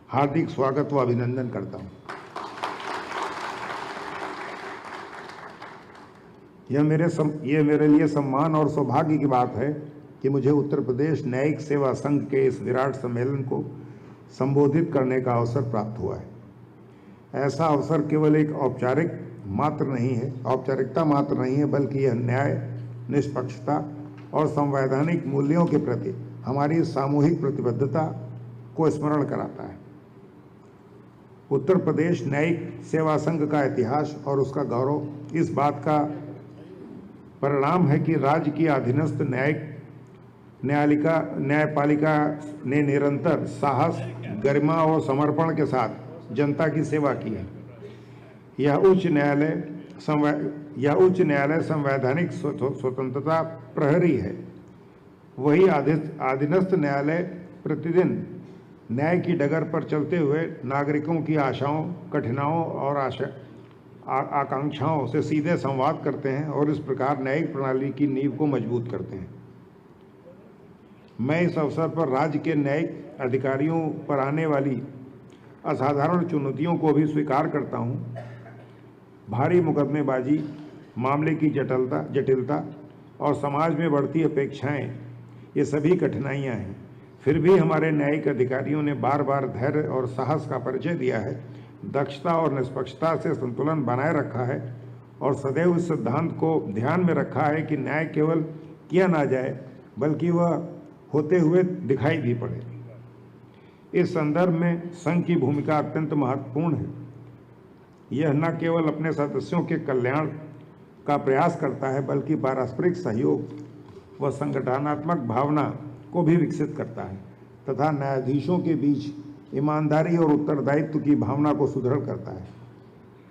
हार्दिक स्वागत व अभिनंदन करता हूं। यह मेरे लिए सम्मान और सौभाग्य की बात है कि मुझे उत्तर प्रदेश न्यायिक सेवा संघ के इस विराट सम्मेलन को संबोधित करने का अवसर प्राप्त हुआ है। ऐसा अवसर केवल एक औपचारिकता मात्र नहीं है, बल्कि यह न्याय, निष्पक्षता और संवैधानिक मूल्यों के प्रति हमारी सामूहिक प्रतिबद्धता को स्मरण कराता है। उत्तर प्रदेश न्यायिक सेवा संघ का इतिहास और उसका गौरव इस बात का परिणाम है कि राज्य की अधीनस्थ न्यायपालिका ने निरंतर साहस, गरिमा और समर्पण के साथ जनता की सेवा की है। यह उच्च न्यायालय संवैधानिक स्वतंत्रता प्रहरी है। वही अधीनस्थ न्यायालय प्रतिदिन न्याय की डगर पर चलते हुए नागरिकों की आशाओं, कठिनाइयों और आकांक्षाओं से सीधे संवाद करते हैं और इस प्रकार न्यायिक प्रणाली की नींव को मजबूत करते हैं। मैं इस अवसर पर राज्य के न्यायिक अधिकारियों पर आने वाली असाधारण चुनौतियों को भी स्वीकार करता हूं। भारी मुकदमेबाजी, मामले की जटिलता और समाज में बढ़ती अपेक्षाएं, ये सभी कठिनाइयां हैं। फिर भी हमारे न्यायिक अधिकारियों ने बार बार धैर्य और साहस का परिचय दिया है, दक्षता और निष्पक्षता से संतुलन बनाए रखा है और सदैव इस सिद्धांत को ध्यान में रखा है कि न्याय केवल किया ना जाए बल्कि वह होते हुए दिखाई भी पड़े। इस संदर्भ में संघ की भूमिका अत्यंत महत्वपूर्ण है। यह न केवल अपने सदस्यों के कल्याण का प्रयास करता है बल्कि पारस्परिक सहयोग व संगठनात्मक भावना को भी विकसित करता है तथा न्यायाधीशों के बीच ईमानदारी और उत्तरदायित्व की भावना को सुदृढ़ करता है।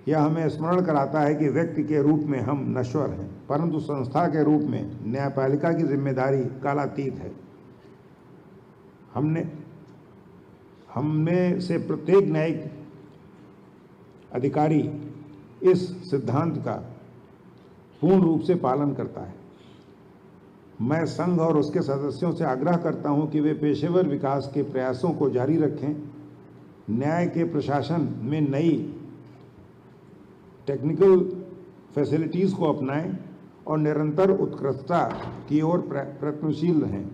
यह हमें स्मरण कराता है कि व्यक्ति के रूप में हम नश्वर हैं, परंतु संस्था के रूप में न्यायपालिका की जिम्मेदारी कालातीत है। हमने से प्रत्येक न्यायिक अधिकारी इस सिद्धांत का पूर्ण रूप से पालन करता है। मैं संघ और उसके सदस्यों से आग्रह करता हूं कि वे पेशेवर विकास के प्रयासों को जारी रखें, न्याय के प्रशासन में नई टेक्निकल फैसिलिटीज़ को अपनाएं और निरंतर उत्कृष्टता की ओर प्रयत्नशील रहें।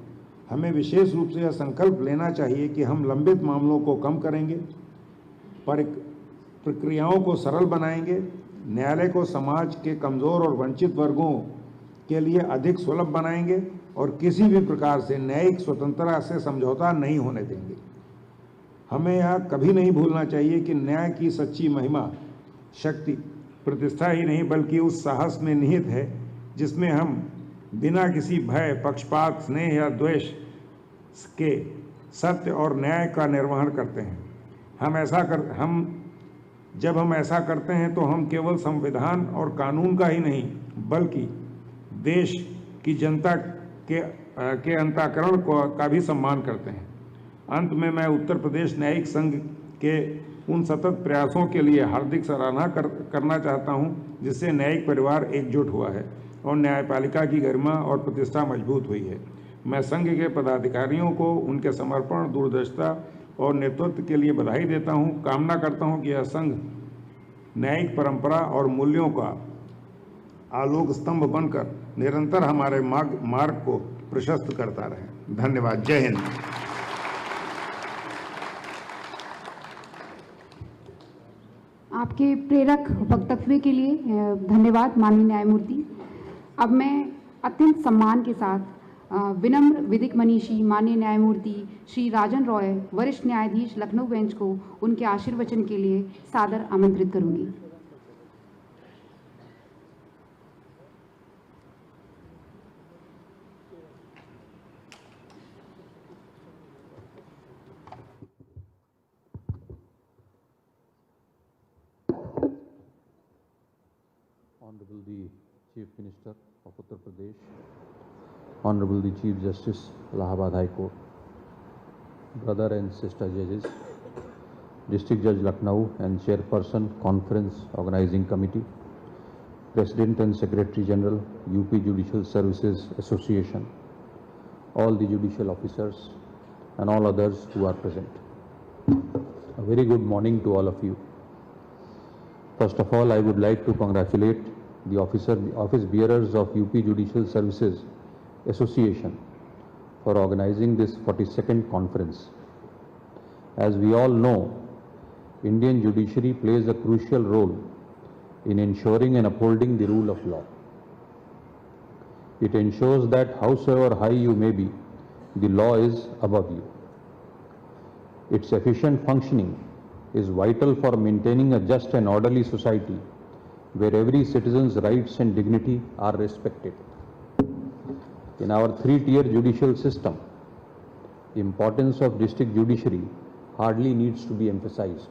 हमें विशेष रूप से यह संकल्प लेना चाहिए कि हम लंबित मामलों को कम करेंगे, प्रक्रियाओं को सरल बनाएंगे, न्यायालय को समाज के कमज़ोर और वंचित वर्गों के लिए अधिक सुलभ बनाएंगे और किसी भी प्रकार से न्यायिक स्वतंत्रता से समझौता नहीं होने देंगे। हमें यह कभी नहीं भूलना चाहिए कि न्याय की सच्ची महिमा शक्ति प्रतिष्ठा ही नहीं बल्कि उस साहस में निहित है जिसमें हम बिना किसी भय, पक्षपात, स्नेह या द्वेष के सत्य और न्याय का निर्वहन करते हैं। जब हम ऐसा करते हैं तो हम केवल संविधान और कानून का ही नहीं बल्कि देश की जनता के अंतःकरण का भी सम्मान करते हैं। अंत में मैं उत्तर प्रदेश न्यायिक संघ के उन सतत प्रयासों के लिए हार्दिक सराहना करना चाहता हूं, जिससे न्यायिक परिवार एकजुट हुआ है और न्यायपालिका की गरिमा और प्रतिष्ठा मजबूत हुई है। मैं संघ के पदाधिकारियों को उनके समर्पण, दूरदर्शिता और नेतृत्व के लिए बधाई देता हूं। कामना करता हूं कि यह संघ न्यायिक परंपरा और मूल्यों का आलोक स्तंभ बनकर निरंतर हमारे मार्ग को प्रशस्त करता रहे। धन्यवाद। जय हिंद। आपके प्रेरक वक्तव्य के लिए धन्यवाद माननीय न्यायमूर्ति। अब मैं अत्यंत सम्मान के साथ विनम्र विधिक मनीषी माननीय न्यायमूर्ति श्री राजन रॉय, वरिष्ठ न्यायाधीश लखनऊ बेंच को उनके आशीर्वचन के लिए सादर आमंत्रित करूंगी। Honorable the Chief Minister of Uttar Pradesh, Honorable the Chief Justice, Allahabad High Court, brother and sister judges, District Judge Lucknow and Chairperson Conference Organizing Committee, President and Secretary General, UP Judicial Services Association, all the judicial officers and all others who are present. A very good morning to all of you. First of all, I would like to congratulate the office bearers of UP Judicial Services Association for organizing this 42nd conference. As we all know, Indian judiciary plays a crucial role in ensuring and upholding the rule of law. It ensures that howsoever high you may be, the law is above you. Its efficient functioning is vital for maintaining a just and orderly society where every citizen's rights and dignity are respected. In our three-tier judicial system, the importance of district judiciary hardly needs to be emphasized.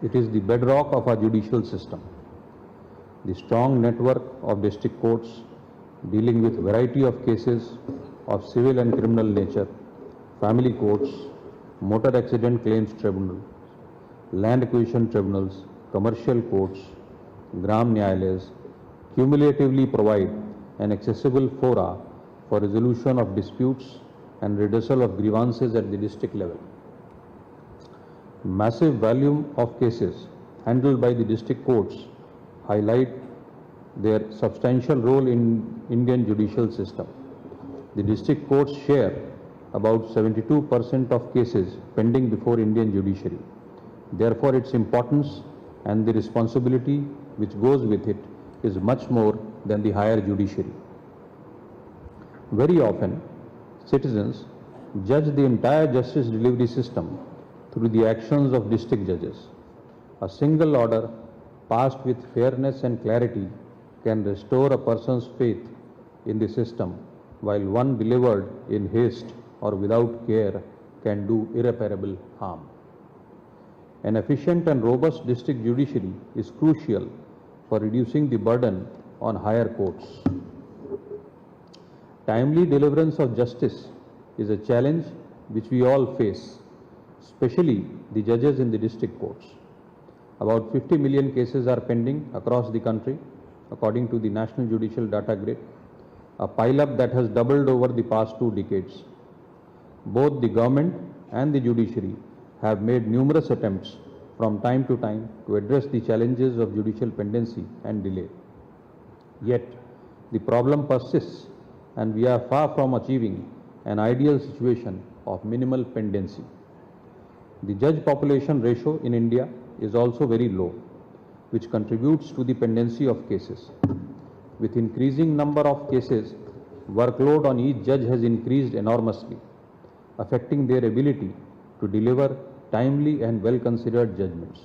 It is the bedrock of our judicial system. The strong network of district courts dealing with variety of cases of civil and criminal nature, family courts, motor accident claims tribunal, land acquisition tribunals, commercial courts, Gram Nyayalayas cumulatively provide an accessible fora for resolution of disputes and redressal of grievances at the district level. Massive volume of cases handled by the district courts highlight their substantial role in Indian judicial system. The district courts share about 72% of cases pending before Indian judiciary. Therefore, its importance and the responsibility which goes with it is much more than the higher judiciary. Very often, citizens judge the entire justice delivery system through the actions of district judges. A single order passed with fairness and clarity can restore a person's faith in the system, while one delivered in haste or without care can do irreparable harm. An efficient and robust district judiciary is crucial for reducing the burden on higher courts. Timely deliverance of justice is a challenge which we all face, especially the judges in the district courts. About 50 million cases are pending across the country, according to the National Judicial Data Grid, a pile-up that has doubled over the past 2 decades. Both the government and the judiciary have made numerous attempts from time to time to address the challenges of judicial pendency and delay. Yet, the problem persists and we are far from achieving an ideal situation of minimal pendency. The judge population ratio in India is also very low, which contributes to the pendency of cases. With increasing number of cases, workload on each judge has increased enormously, affecting their ability to deliver timely and well-considered judgments.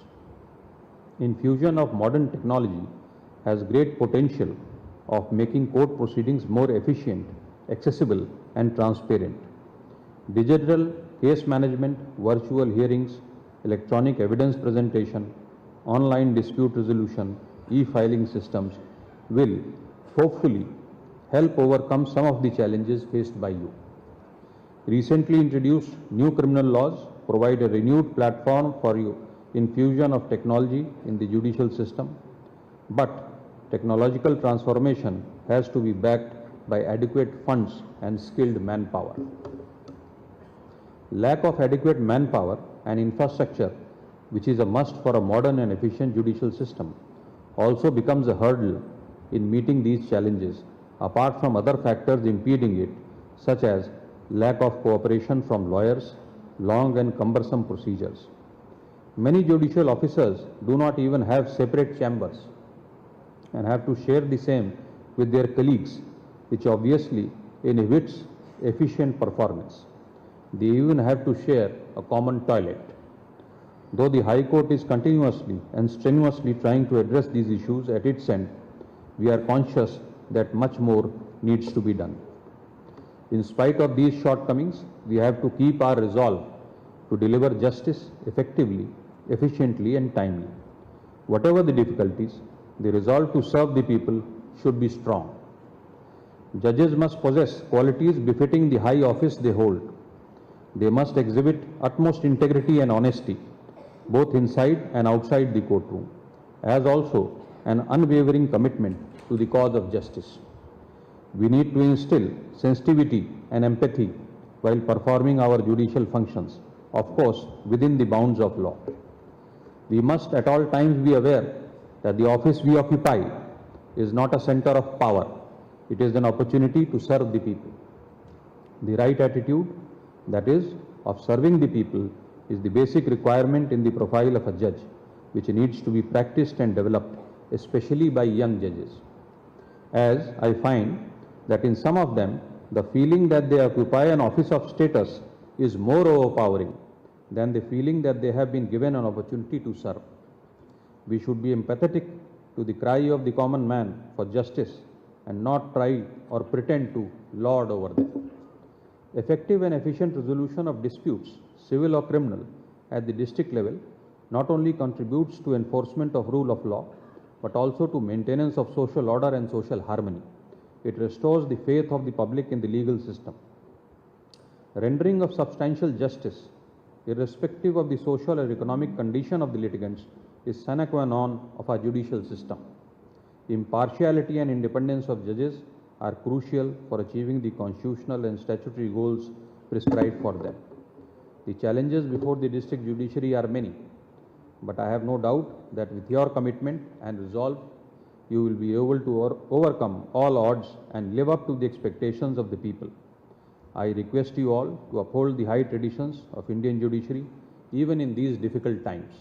Infusion of modern technology has great potential of making court proceedings more efficient, accessible and transparent. Digital case management, virtual hearings, electronic evidence presentation, online dispute resolution, e-filing systems will hopefully help overcome some of the challenges faced by you. Recently introduced new criminal laws provide a renewed platform for infusion of technology in the judicial system, but technological transformation has to be backed by adequate funds and skilled manpower. Lack of adequate manpower and infrastructure, which is a must for a modern and efficient judicial system, also becomes a hurdle in meeting these challenges, apart from other factors impeding it, such as lack of cooperation from lawyers, long and cumbersome procedures. Many judicial officers do not even have separate chambers and have to share the same with their colleagues, which obviously inhibits efficient performance. They even have to share a common toilet. Though the High Court is continuously and strenuously trying to address these issues at its end, we are conscious that much more needs to be done. In spite of these shortcomings, we have to keep our resolve to deliver justice effectively, efficiently and timely. Whatever the difficulties, the resolve to serve the people should be strong. Judges must possess qualities befitting the high office they hold. They must exhibit utmost integrity and honesty, both inside and outside the courtroom, as also an unwavering commitment to the cause of justice. We need to instill sensitivity and empathy while performing our judicial functions, of course, within the bounds of law. We must at all times be aware that the office we occupy is not a center of power. It is an opportunity to serve the people. The right attitude, that is, of serving the people, is the basic requirement in the profile of a judge, which needs to be practiced and developed, especially by young judges. As I find that in some of them, the feeling that they occupy an office of status is more overpowering than the feeling that they have been given an opportunity to serve. We should be empathetic to the cry of the common man for justice and not try or pretend to lord over them. Effective and efficient resolution of disputes, civil or criminal, at the district level not only contributes to enforcement of rule of law, but also to maintenance of social order and social harmony. It restores the faith of the public in the legal system. Rendering of substantial justice, irrespective of the social or economic condition of the litigants, is sine qua non of our judicial system. Impartiality and independence of judges are crucial for achieving the constitutional and statutory goals prescribed for them. The challenges before the district judiciary are many, but I have no doubt that with your commitment and resolve, you will be able to overcome all odds and live up to the expectations of the people. I request you all to uphold the high traditions of Indian judiciary even in these difficult times.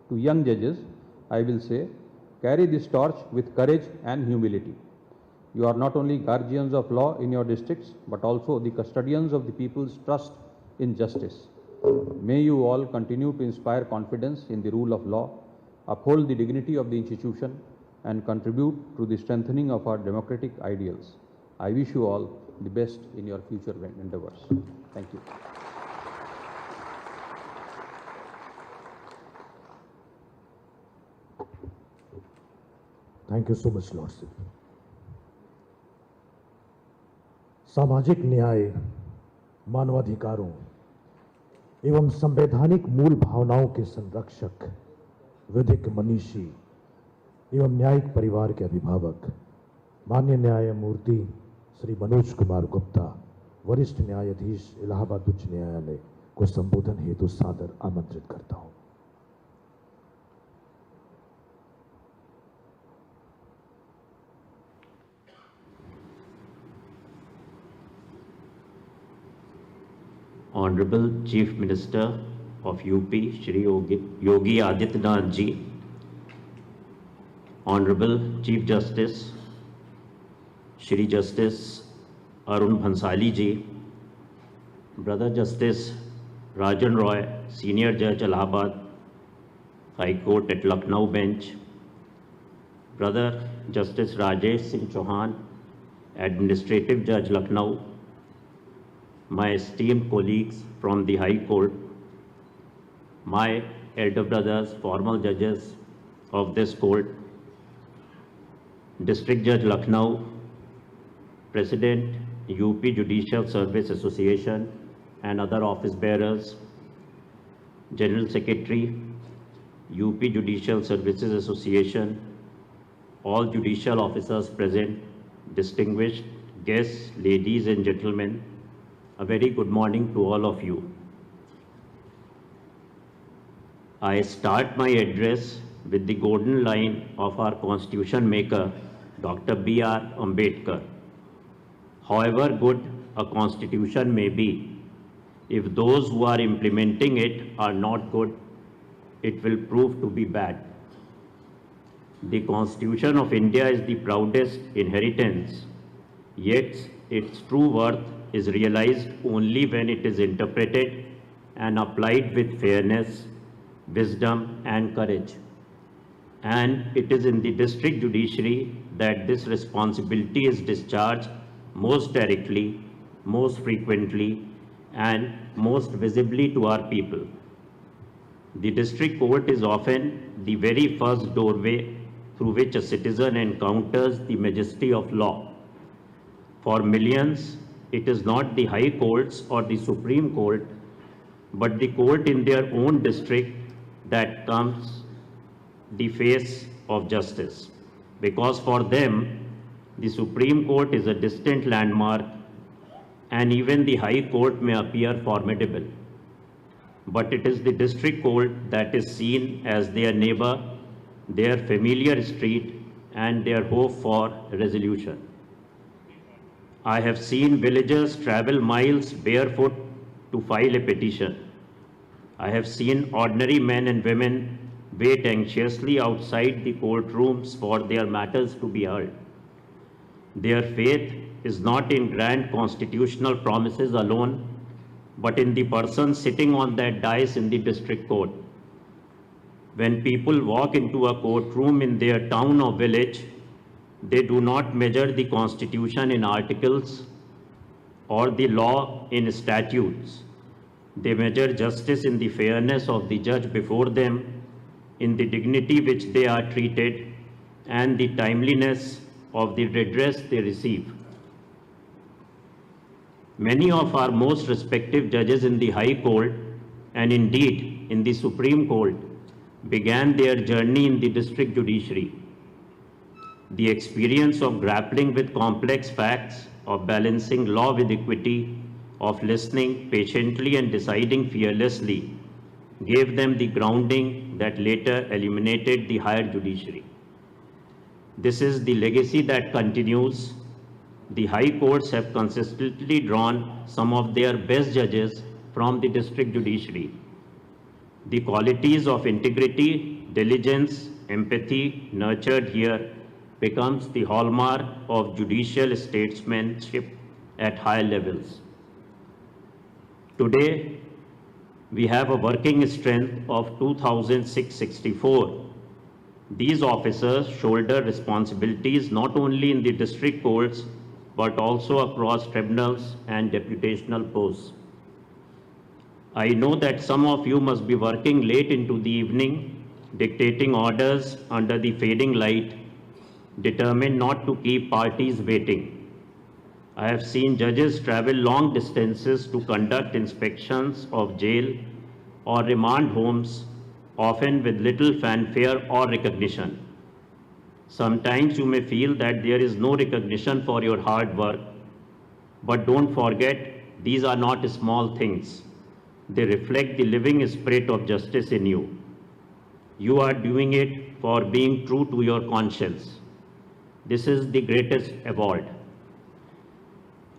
To young judges, I will say, carry this torch with courage and humility. You are not only guardians of law in your districts, but also the custodians of the people's trust in justice. May you all continue to inspire confidence in the rule of law, uphold the dignity of the institution, and contribute to the strengthening of our democratic ideals. I wish you all the best in your future endeavors. Thank you. Thank you so much, Lordship. सामाजिक न्याय, मानवाधिकारों एवं संवैधानिक मूल भावनाओं के संरक्षक, विधिक मनीषी एवं न्यायिक परिवार के अभिभावक माननीय न्यायमूर्ति श्री मनोज कुमार गुप्ता, वरिष्ठ न्यायाधीश इलाहाबाद उच्च न्यायालय को संबोधन हेतु सादर आमंत्रित करता हूं। Honorable Chief Minister of UP, Shri Yogi Adityanath Ji, Honorable Chief Justice, Shri Justice Arun Bhansali Ji, Brother Justice Rajan Roy, Senior Judge Allahabad High Court at Lucknow Bench, Brother Justice Rajesh Singh Chauhan, Administrative Judge Lucknow, my esteemed colleagues from the High Court, my elder brothers, formal judges of this court, District Judge Lucknow, President, UP Judicial Service Association and other office bearers, General Secretary, UP Judicial Services Association, all judicial officers present, distinguished guests, ladies and gentlemen, a very good morning to all of you. I start my address with the golden line of our constitution maker, Dr. B.R. Ambedkar. However good a constitution may be, if those who are implementing it are not good, it will prove to be bad. The Constitution of India is the proudest inheritance, yet its true worth is realized only when it is interpreted and applied with fairness, wisdom and courage. And it is in the district judiciary that this responsibility is discharged most directly, most frequently and most visibly to our people. The district court is often the very first doorway through which a citizen encounters the majesty of law. For millions, it is not the high courts or the Supreme Court, but the court in their own district that comes the face of justice. Because for them, the Supreme Court is a distant landmark and even the High Court may appear formidable. But it is the district court that is seen as their neighbor, their familiar street and their hope for resolution. I have seen villagers travel miles barefoot to file a petition. I have seen ordinary men and women wait anxiously outside the courtrooms for their matters to be heard. Their faith is not in grand constitutional promises alone, but in the person sitting on that dais in the district court. When people walk into a courtroom in their town or village, they do not measure the Constitution in articles or the law in statutes. They measure justice in the fairness of the judge before them, in the dignity which they are treated, and the timeliness of the redress they receive. Many of our most respected judges in the High Court, and indeed in the Supreme Court, began their journey in the district judiciary. The experience of grappling with complex facts, of balancing law with equity, of listening patiently and deciding fearlessly, gave them the grounding that later illuminated the higher judiciary. This is the legacy that continues. The high courts have consistently drawn some of their best judges from the district judiciary. The qualities of integrity, diligence, empathy nurtured here becomes the hallmark of judicial statesmanship at high levels. Today, We have a working strength of 2,664. These officers shoulder responsibilities not only in the district courts, but also across tribunals and deputational posts. I know that some of you must be working late into the evening, dictating orders under the fading light, determined not to keep parties waiting. I have seen judges travel long distances to conduct inspections of jail or remand homes, often with little fanfare or recognition. Sometimes you may feel that there is no recognition for your hard work, but don't forget, these are not small things. They reflect the living spirit of justice in you. You are doing it for being true to your conscience. This is the greatest award.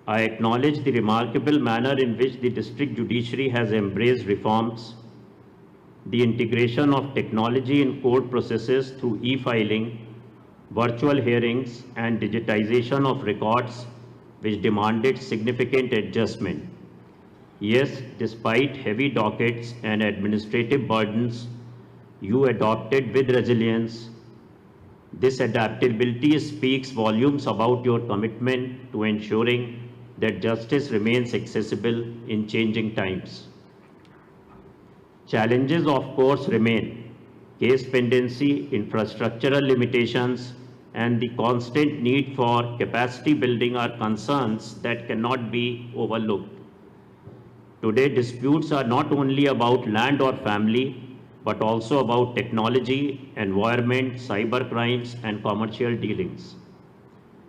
I acknowledge the remarkable manner in which the district judiciary has embraced reforms, the integration of technology in court processes through e-filing, virtual hearings, and digitization of records, which demanded significant adjustment. Yes, despite heavy dockets and administrative burdens, you adopted with resilience. This adaptability speaks volumes about your commitment to ensuring that justice remains accessible in changing times. Challenges, of course, remain. Case pendency, infrastructural limitations, and the constant need for capacity building are concerns that cannot be overlooked. Today, disputes are not only about land or family, but also about technology, environment, cyber crimes, and commercial dealings.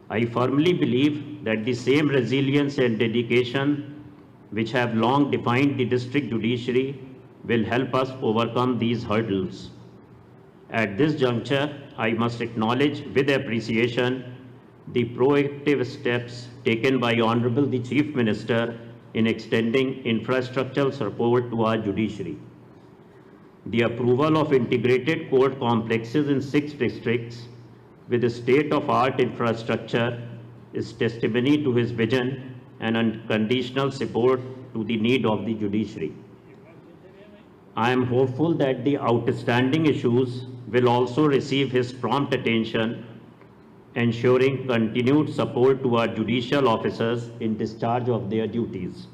I firmly believe that the same resilience and dedication which have long defined the district judiciary will help us overcome these hurdles. At this juncture, I must acknowledge with appreciation the proactive steps taken by Honorable the Chief Minister in extending infrastructural support to our judiciary. The approval of integrated court complexes in 6 districts with a state-of-art infrastructure is testimony to his vision and unconditional support to the need of the judiciary. I am hopeful that the outstanding issues will also receive his prompt attention, ensuring continued support to our judicial officers in discharge of their duties.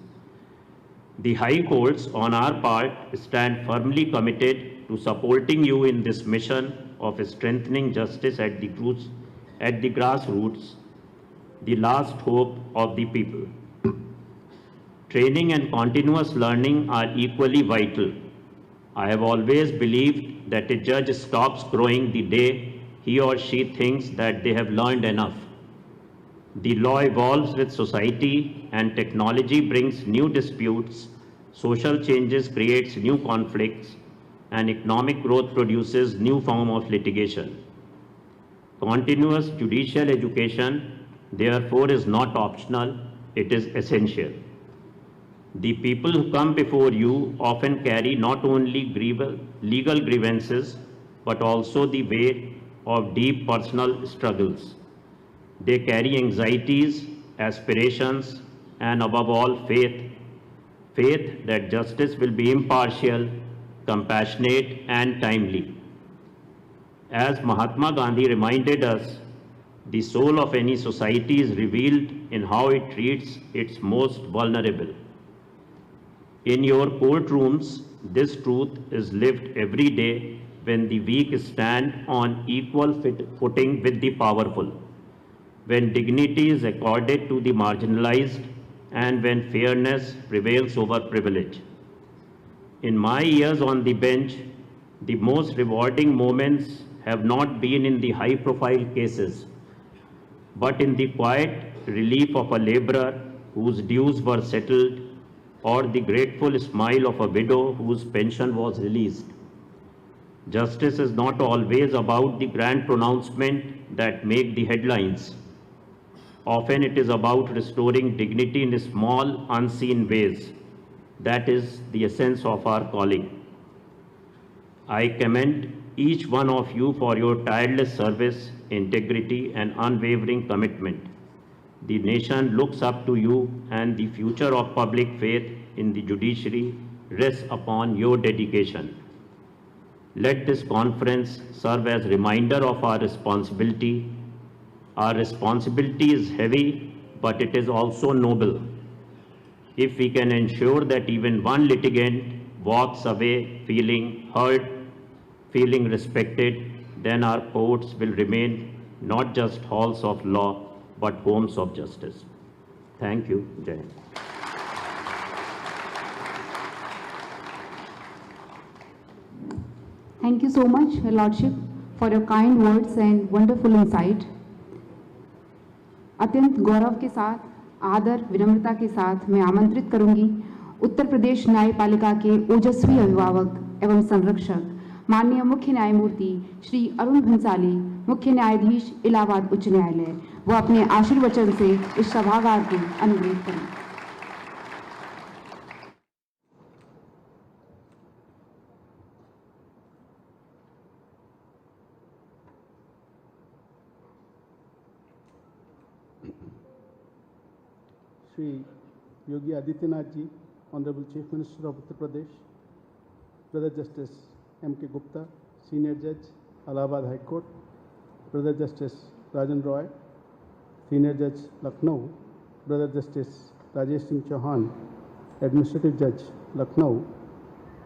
The High Courts, on our part, stand firmly committed to supporting you in this mission of strengthening justice at the grassroots, the last hope of the people. Training and continuous learning are equally vital. I have always believed that a judge stops growing the day he or she thinks that they have learned enough. The law evolves with society, and technology brings new disputes, social changes creates new conflicts, and economic growth produces new form of litigation. Continuous judicial education, therefore, is not optional, it is essential. The people who come before you often carry not only legal grievances, but also the weight of deep personal struggles. They carry anxieties, aspirations, and above all, faith that justice will be impartial, compassionate, and timely. As Mahatma Gandhi reminded us, the soul of any society is revealed in how it treats its most vulnerable. In your courtrooms, this truth is lived every day when the weak stand on equal footing with the powerful, when dignity is accorded to the marginalized, and when fairness prevails over privilege. In my years on the bench, the most rewarding moments have not been in the high-profile cases, but in the quiet relief of a laborer whose dues were settled, or the grateful smile of a widow whose pension was released. Justice is not always about the grand pronouncement that make the headlines. Often it is about restoring dignity in small, unseen ways. That is the essence of our calling. I commend each one of you for your tireless service, integrity, and unwavering commitment. The nation looks up to you, and the future of public faith in the judiciary rests upon your dedication. Let this conference serve as a reminder of our responsibility. Our responsibility is heavy, but it is also noble. If we can ensure that even one litigant walks away feeling heard, feeling respected, then our courts will remain not just halls of law, but homes of justice. Thank you. Jai Hind. Thank you so much, Your Lordship, for your kind words and wonderful insight. अत्यंत गौरव के साथ, आदर विनम्रता के साथ मैं आमंत्रित करूंगी उत्तर प्रदेश न्यायपालिका के ओजस्वी अभिभावक एवं संरक्षक माननीय मुख्य न्यायमूर्ति श्री अरुण भंसाली, मुख्य न्यायाधीश इलाहाबाद उच्च न्यायालय, वो अपने आशीर्वचन से इस सभागार को अनुग्रहित करें। Shri Yogi Adityanath ji, Honorable Chief Minister of Uttar Pradesh, Brother Justice M.K. Gupta, Senior Judge, Allahabad High Court, Brother Justice Rajan Roy, Senior Judge, Lucknow, Brother Justice Rajesh Singh Chauhan, Administrative Judge, Lucknow,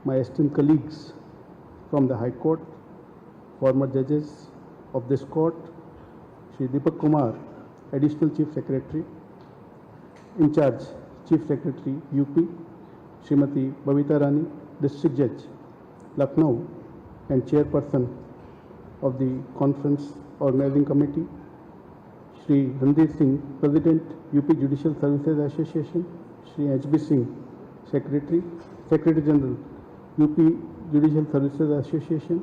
my esteemed colleagues from the High Court, former judges of this court, Shri Deepak Kumar, Additional Chief Secretary, in charge Chief Secretary UP, Srimati Babita Rani, District Judge, Lucknow, and Chairperson of the Conference Organizing Committee, Shri Randeep Singh, President UP Judicial Services Association, Shri H.B. Singh, Secretary General UP Judicial Services Association,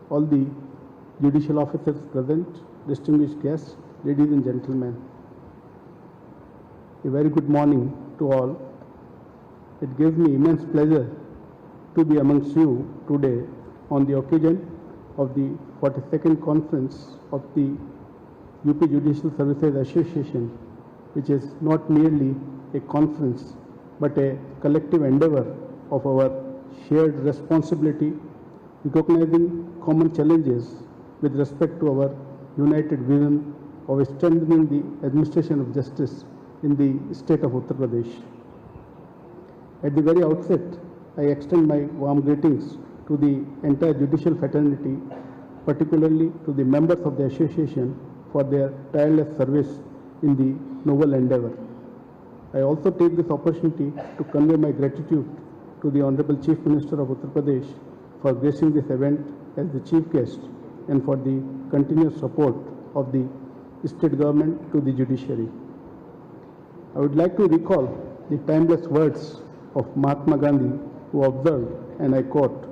all the judicial officers present, distinguished guests, ladies and gentlemen. A very good morning to all. It gives me immense pleasure to be amongst you today on the occasion of the 42nd conference of the UP Judicial Services Association, which is not merely a conference but a collective endeavor of our shared responsibility, recognizing common challenges with respect to our united vision of strengthening the administration of justice in the state of Uttar Pradesh. At the very outset, I extend my warm greetings to the entire judicial fraternity, particularly to the members of the association for their tireless service in the noble endeavor. I also take this opportunity to convey my gratitude to the Honorable Chief Minister of Uttar Pradesh for gracing this event as the chief guest and for the continuous support of the state government to the judiciary. I would like to recall the timeless words of Mahatma Gandhi, who observed, and I quote,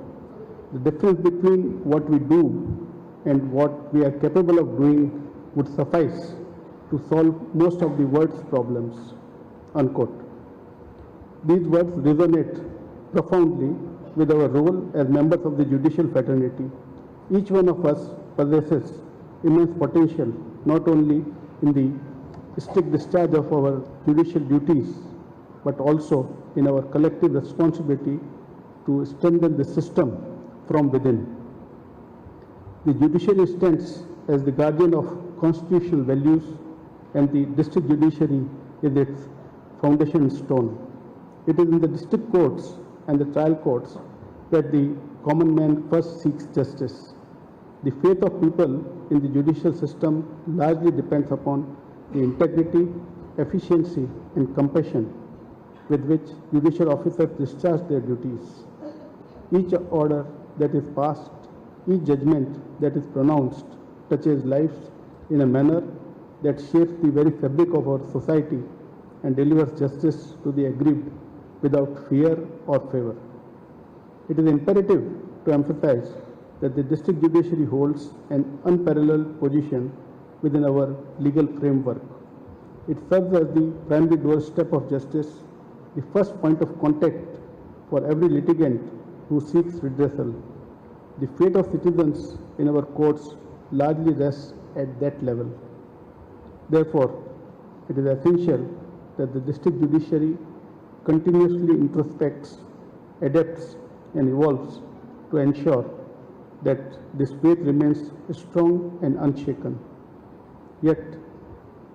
"The difference between what we do and what we are capable of doing would suffice to solve most of the world's problems," unquote. These words resonate profoundly with our role as members of the judicial fraternity. Each one of us possesses immense potential, not only in the strict discharge of our judicial duties, but also in our collective responsibility to strengthen the system from within. The judiciary stands as the guardian of constitutional values, and the district judiciary is its foundation stone. It is in the district courts and the trial courts that the common man first seeks justice. The faith of people in the judicial system largely depends upon the integrity, efficiency, and compassion with which judicial officers discharge their duties. Each order that is passed, each judgment that is pronounced touches lives in a manner that shapes the very fabric of our society and delivers justice to the aggrieved without fear or favor. It is imperative to emphasize that the district judiciary holds an unparalleled position within our legal framework. It serves as the primary doorstep of justice, the first point of contact for every litigant who seeks redressal. The fate of citizens in our courts largely rests at that level. Therefore, it is essential that the district judiciary continuously introspects adapts and evolves to ensure that this faith remains strong and unshaken. Yet,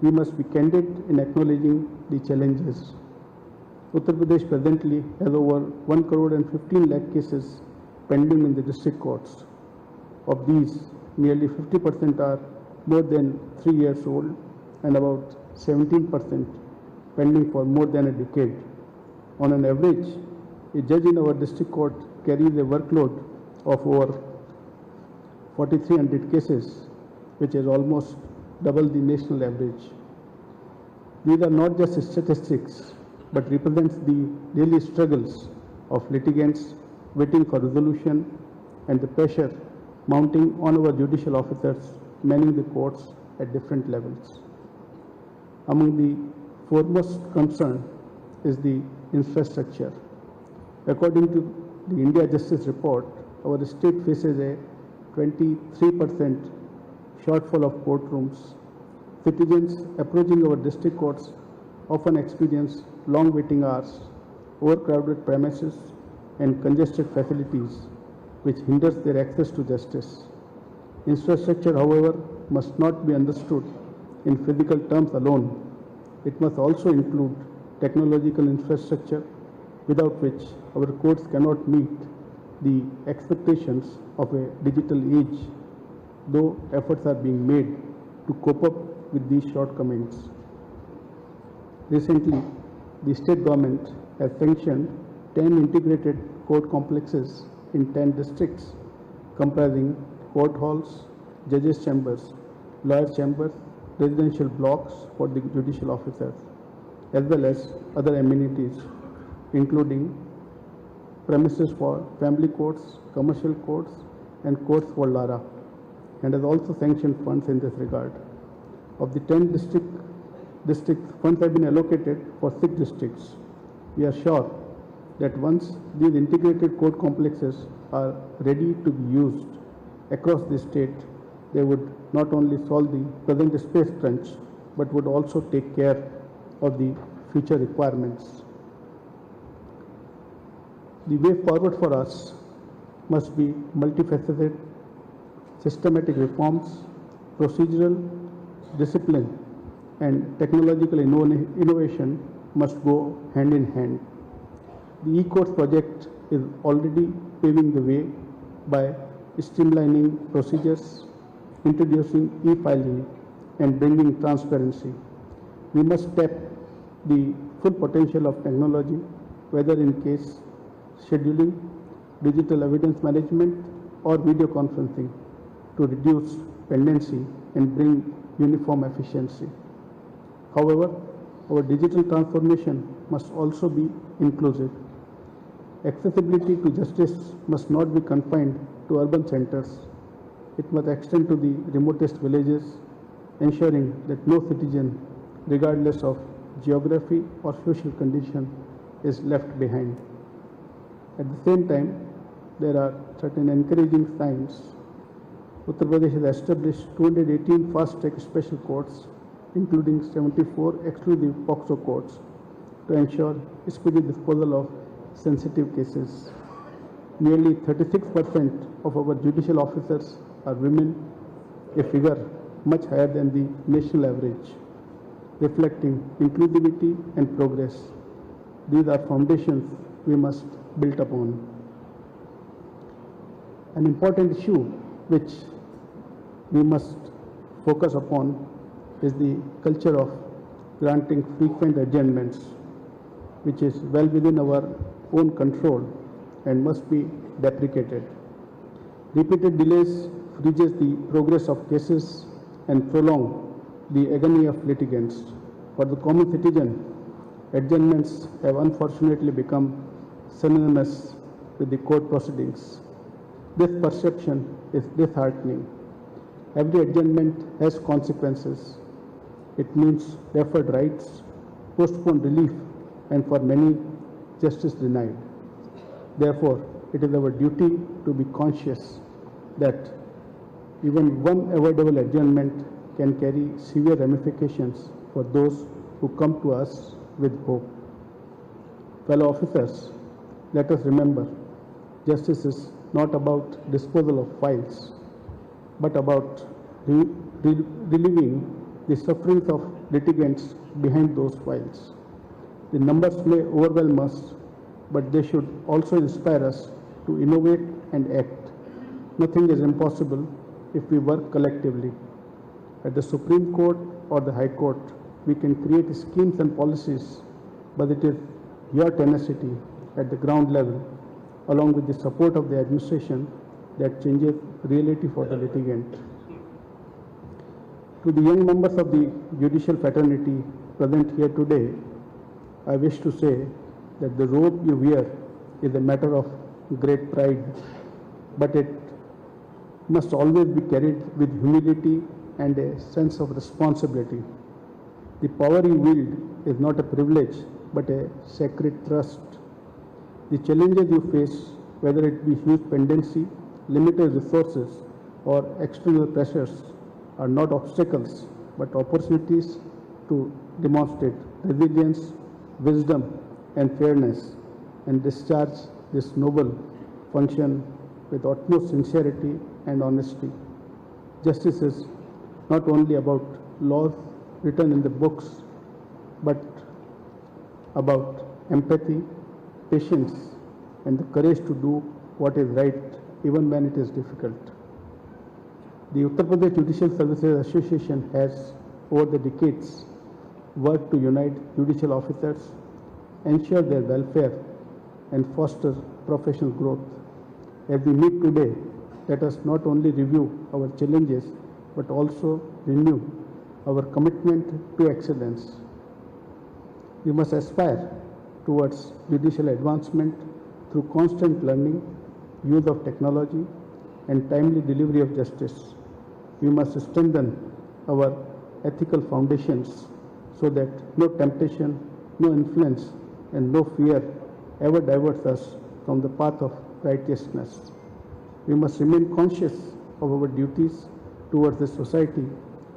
we must be candid in acknowledging the challenges. Uttar Pradesh presently has over 1 crore and 15 lakh cases pending in the district courts. Of these, nearly 50% are more than 3 years old and about 17% pending for more than a decade. On an average, a judge in our district court carries a workload of over 4,300 cases, which is almost double the national average. These are not just statistics, but represents the daily struggles of litigants waiting for resolution and the pressure mounting on our judicial officers manning the courts at different levels. Among the foremost concern is the infrastructure. According to the India Justice Report, our state faces a 23% shortfall of courtrooms. Citizens approaching our district courts often experience long waiting hours, overcrowded premises, and congested facilities, which hinders their access to justice. Infrastructure, however, must not be understood in physical terms alone. It must also include technological infrastructure, without which our courts cannot meet the expectations of a digital age, though efforts are being made to cope up with these shortcomings. Recently, the state government has sanctioned 10 integrated court complexes in 10 districts, comprising court halls, judges' chambers, lawyer chambers, residential blocks for the judicial officers, as well as other amenities, including premises for family courts, commercial courts, and courts for LARA, and has also sanctioned funds in this regard. Of the 10 districts, funds have been allocated for 6 districts. We are sure that once these integrated court complexes are ready to be used across the state, they would not only solve the present space crunch, but would also take care of the future requirements. The way forward for us must be multifaceted. Systematic reforms, procedural discipline, and technological innovation must go hand in hand. The e-courts project is already paving the way by streamlining procedures, introducing e-filing, and bringing transparency. We must tap the full potential of technology, whether in case scheduling, digital evidence management, or video conferencing, to reduce pendency and bring uniform efficiency. However, our digital transformation must also be inclusive. Accessibility to justice must not be confined to urban centers. It must extend to the remotest villages, ensuring that no citizen, regardless of geography or social condition, is left behind. At the same time, there are certain encouraging signs. Uttar Pradesh has established 218 fast-track special courts, including 74 exclusive POCSO courts, to ensure speedy disposal of sensitive cases. Nearly 36% of our judicial officers are women, a figure much higher than the national average, reflecting inclusivity and progress. These are foundations we must build upon. An important issue which we must focus upon is the culture of granting frequent adjournments, which is well within our own control and must be deprecated. Repeated delays freezes the progress of cases and prolong the agony of litigants. For the common citizen, adjournments have unfortunately become synonymous with the court proceedings. This perception is disheartening. Every adjournment has consequences. It means deferred rights, postponed relief, and for many, justice denied. Therefore, it is our duty to be conscious that even one avoidable adjournment can carry severe ramifications for those who come to us with hope. Fellow officers, let us remember, justice is not about disposal of files, but about relieving the sufferings of litigants behind those files. The numbers may overwhelm us, but they should also inspire us to innovate and act. Nothing is impossible if we work collectively. At the Supreme Court or the High Court, we can create schemes and policies, but it is your tenacity at the ground level, along with the support of the administration, that changes reality for the litigant. To the young members of the judicial fraternity present here today, I wish to say that the robe you wear is a matter of great pride, but it must always be carried with humility and a sense of responsibility. The power you wield is not a privilege, but a sacred trust. The challenges you face, whether it be huge pendency, limited resources, or external pressures, are not obstacles, but opportunities to demonstrate resilience, wisdom, and fairness, and discharge this noble function with utmost sincerity and honesty. Justice is not only about laws written in the books, but about empathy, patience, and the courage to do what is right even when it is difficult. The Uttar Pradesh Judicial Services Association has, over the decades, worked to unite judicial officers, ensure their welfare, and foster professional growth. As we meet today, let us not only review our challenges, but also renew our commitment to excellence. We must aspire towards judicial advancement through constant learning, use of technology, and timely delivery of justice. We must strengthen our ethical foundations so that no temptation, no influence, and no fear ever diverts us from the path of righteousness. We must remain conscious of our duties towards the society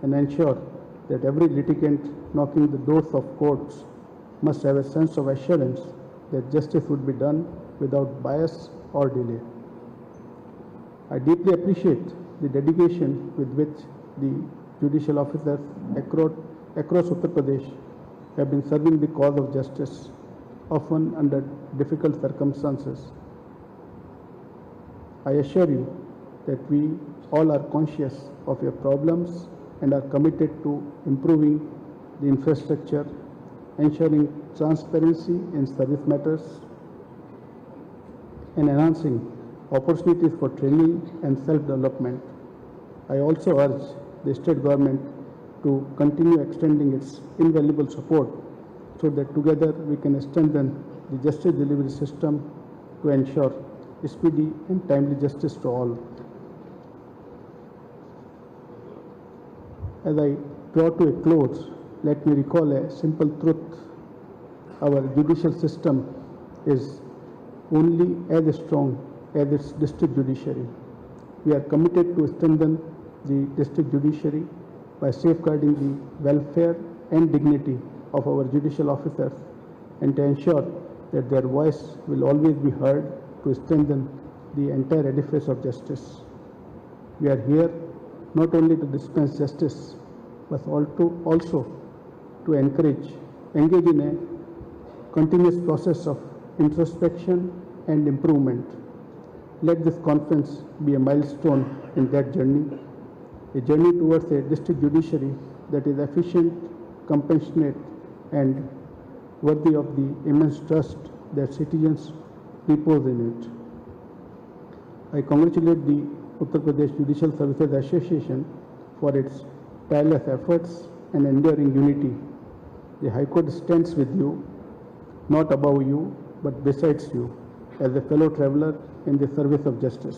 and ensure that every litigant knocking the doors of courts must have a sense of assurance that justice would be done without bias or delay. I deeply appreciate the dedication with which the judicial officers across Uttar Pradesh have been serving the cause of justice, often under difficult circumstances. I assure you that we all are conscious of your problems and are committed to improving the infrastructure, ensuring transparency in service matters, and enhancing opportunities for training and self-development. I also urge the state government to continue extending its invaluable support so that together we can strengthen the justice delivery system to ensure speedy and timely justice to all. As I draw to a close, let me recall a simple truth. Our judicial system is only as strong as its district judiciary. We are committed to strengthen the district judiciary by safeguarding the welfare and dignity of our judicial officers and to ensure that their voice will always be heard to strengthen the entire edifice of justice. We are here not only to dispense justice, but also to engage in a continuous process of introspection and improvement. Let this conference be a milestone in that journey, a journey towards a district judiciary that is efficient, compassionate, and worthy of the immense trust that citizens repose in it. I congratulate the Uttar Pradesh Judicial Services Association for its tireless efforts and enduring unity. The High Court stands with you, not above you, but besides you, as a fellow traveler in the service of justice.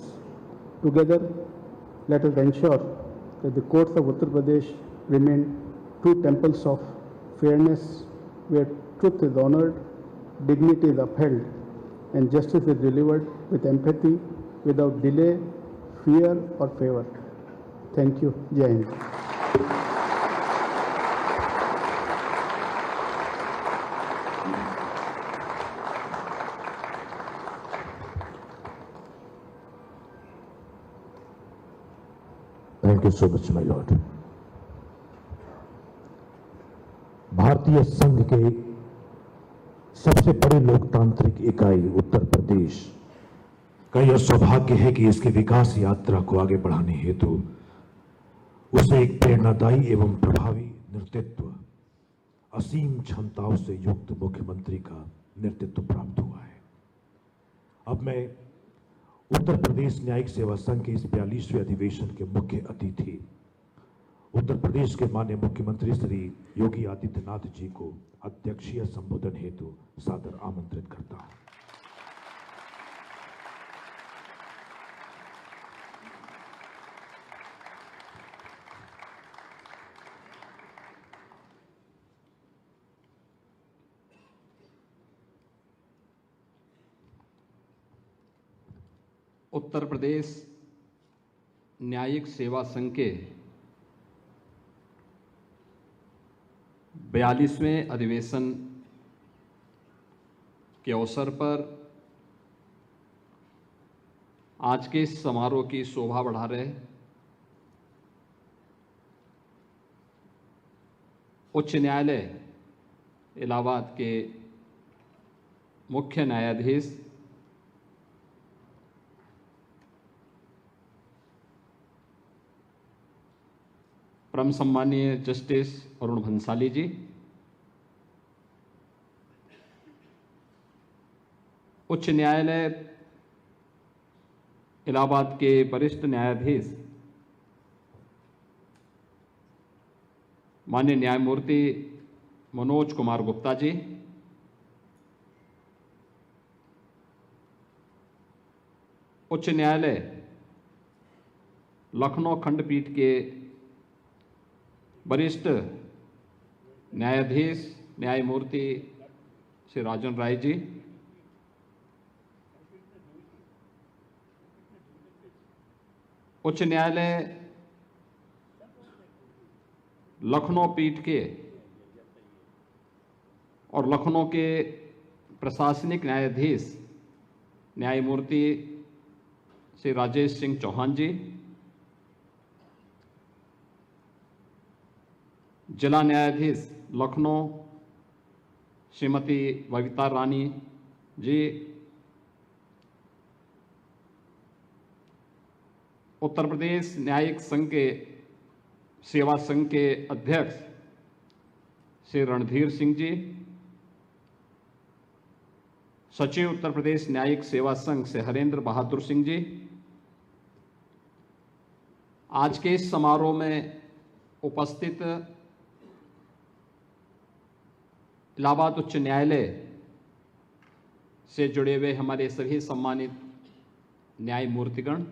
Together, let us ensure that the courts of Uttar Pradesh remain true temples of fairness, where truth is honored, dignity is upheld, and justice is delivered with empathy, without delay, fear, or favor. Thank you. Jai Hind. Thank you so much my Lord. भारतीय संघ के सबसे बड़ी लोकतांत्रिक इकाई उत्तर प्रदेश का यह सौभाग्य है कि इसकी विकास यात्रा को आगे बढ़ाने हेतु उसे एक प्रेरणादायी एवं प्रभावी नेतृत्व, असीम क्षमताओं से युक्त मुख्यमंत्री का नेतृत्व प्राप्त हुआ है। अब मैं उत्तर प्रदेश न्यायिक सेवा संघ के इस 42वें अधिवेशन के मुख्य अतिथि उत्तर प्रदेश के माननीय मुख्यमंत्री श्री योगी आदित्यनाथ जी को अध्यक्षीय संबोधन हेतु सादर आमंत्रित करता हूं। उत्तर प्रदेश न्यायिक सेवा संघ के 42वें अधिवेशन के अवसर पर आज के इस समारोह की शोभा बढ़ा रहे उच्च न्यायालय इलाहाबाद के मुख्य न्यायाधीश परम सम्मानीय जस्टिस अरुण भंसाली जी, उच्च न्यायालय इलाहाबाद के वरिष्ठ न्यायाधीश माननीय न्यायमूर्ति मनोज कुमार गुप्ता जी, उच्च न्यायालय लखनऊ खंडपीठ के वरिष्ठ न्यायाधीश न्यायमूर्ति श्री राजन राय जी, उच्च न्यायालय लखनऊ पीठ के और लखनऊ के प्रशासनिक न्यायाधीश न्यायमूर्ति श्री राजेश सिंह चौहान जी, जिला न्यायाधीश लखनऊ श्रीमती बबीता रानी जी, उत्तर प्रदेश न्यायिक संघ के सेवा संघ के अध्यक्ष श्री रणधीर सिंह जी, सचिव उत्तर प्रदेश न्यायिक सेवा संघ से हरेंद्र बहादुर सिंह जी, आज के इस समारोह में उपस्थित इलाहाबाद उच्च न्यायालय से जुड़े हुए हमारे सभी सम्मानित न्यायमूर्तिगण,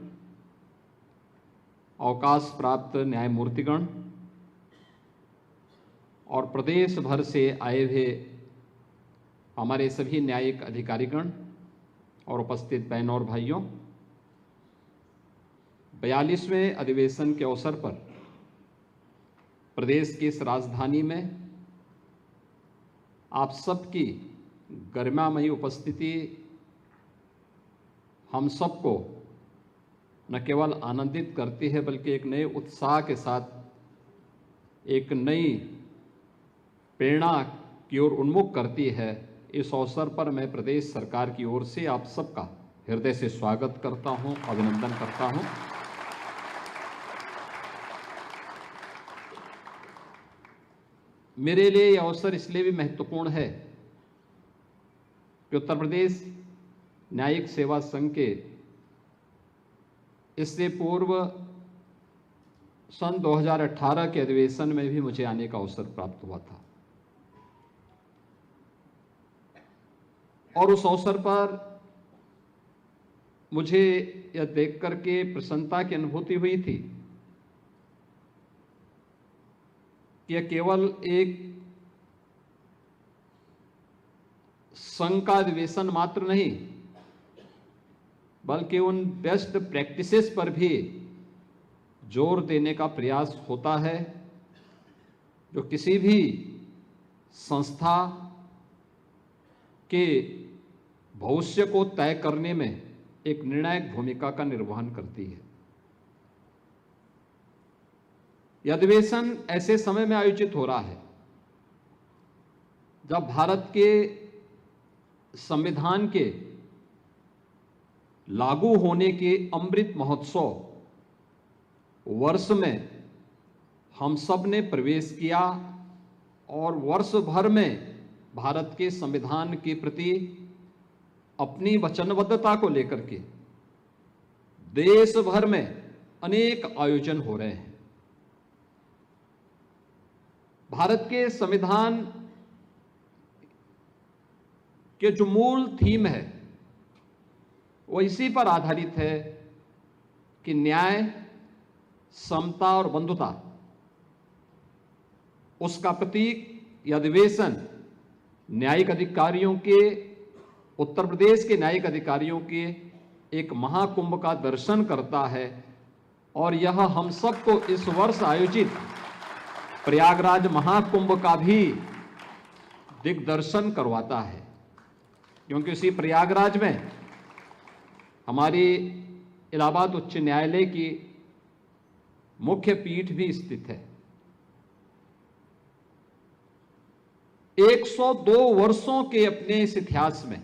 अवकाश प्राप्त न्यायमूर्तिगण और प्रदेश भर से आए हुए हमारे सभी न्यायिक अधिकारीगण और उपस्थित बहनों और भाइयों, 42वें अधिवेशन के अवसर पर प्रदेश की इस राजधानी में आप सबकी गरिमामयी उपस्थिति हम सबको न केवल आनंदित करती है बल्कि एक नए उत्साह के साथ एक नई प्रेरणा की ओर उन्मुख करती है। इस अवसर पर मैं प्रदेश सरकार की ओर से आप सबका हृदय से स्वागत करता हूं, अभिनंदन करता हूं। मेरे लिए यह अवसर इसलिए भी महत्वपूर्ण है कि उत्तर प्रदेश न्यायिक सेवा संघ के इससे पूर्व सन 2018 के अधिवेशन में भी मुझे आने का अवसर प्राप्त हुआ था और उस अवसर पर मुझे यह देख करके प्रसन्नता की अनुभूति हुई थी कि यह केवल एक संघ का अधिवेशन मात्र नहीं बल्कि उन बेस्ट प्रैक्टिसेस पर भी जोर देने का प्रयास होता है जो किसी भी संस्था के भविष्य को तय करने में एक निर्णायक भूमिका का निर्वहन करती है। यह अधिवेशन ऐसे समय में आयोजित हो रहा है जब भारत के संविधान के लागू होने के अमृत महोत्सव वर्ष में हम सब ने प्रवेश किया और वर्ष भर में भारत के संविधान के प्रति अपनी वचनबद्धता को लेकर के देश भर में अनेक आयोजन हो रहे हैं। भारत के संविधान के जो मूल थीम है वो इसी पर आधारित है कि न्याय, समता और बंधुता, उसका प्रतीक यह अधिवेशन न्यायिक अधिकारियों के, उत्तर प्रदेश के न्यायिक अधिकारियों के एक महाकुंभ का दर्शन करता है और यह हम सबको इस वर्ष आयोजित प्रयागराज महाकुंभ का भी दिग्दर्शन करवाता है, क्योंकि उसी प्रयागराज में हमारी इलाहाबाद उच्च न्यायालय की मुख्य पीठ भी स्थित है। 102 वर्षों के अपने इस इतिहास में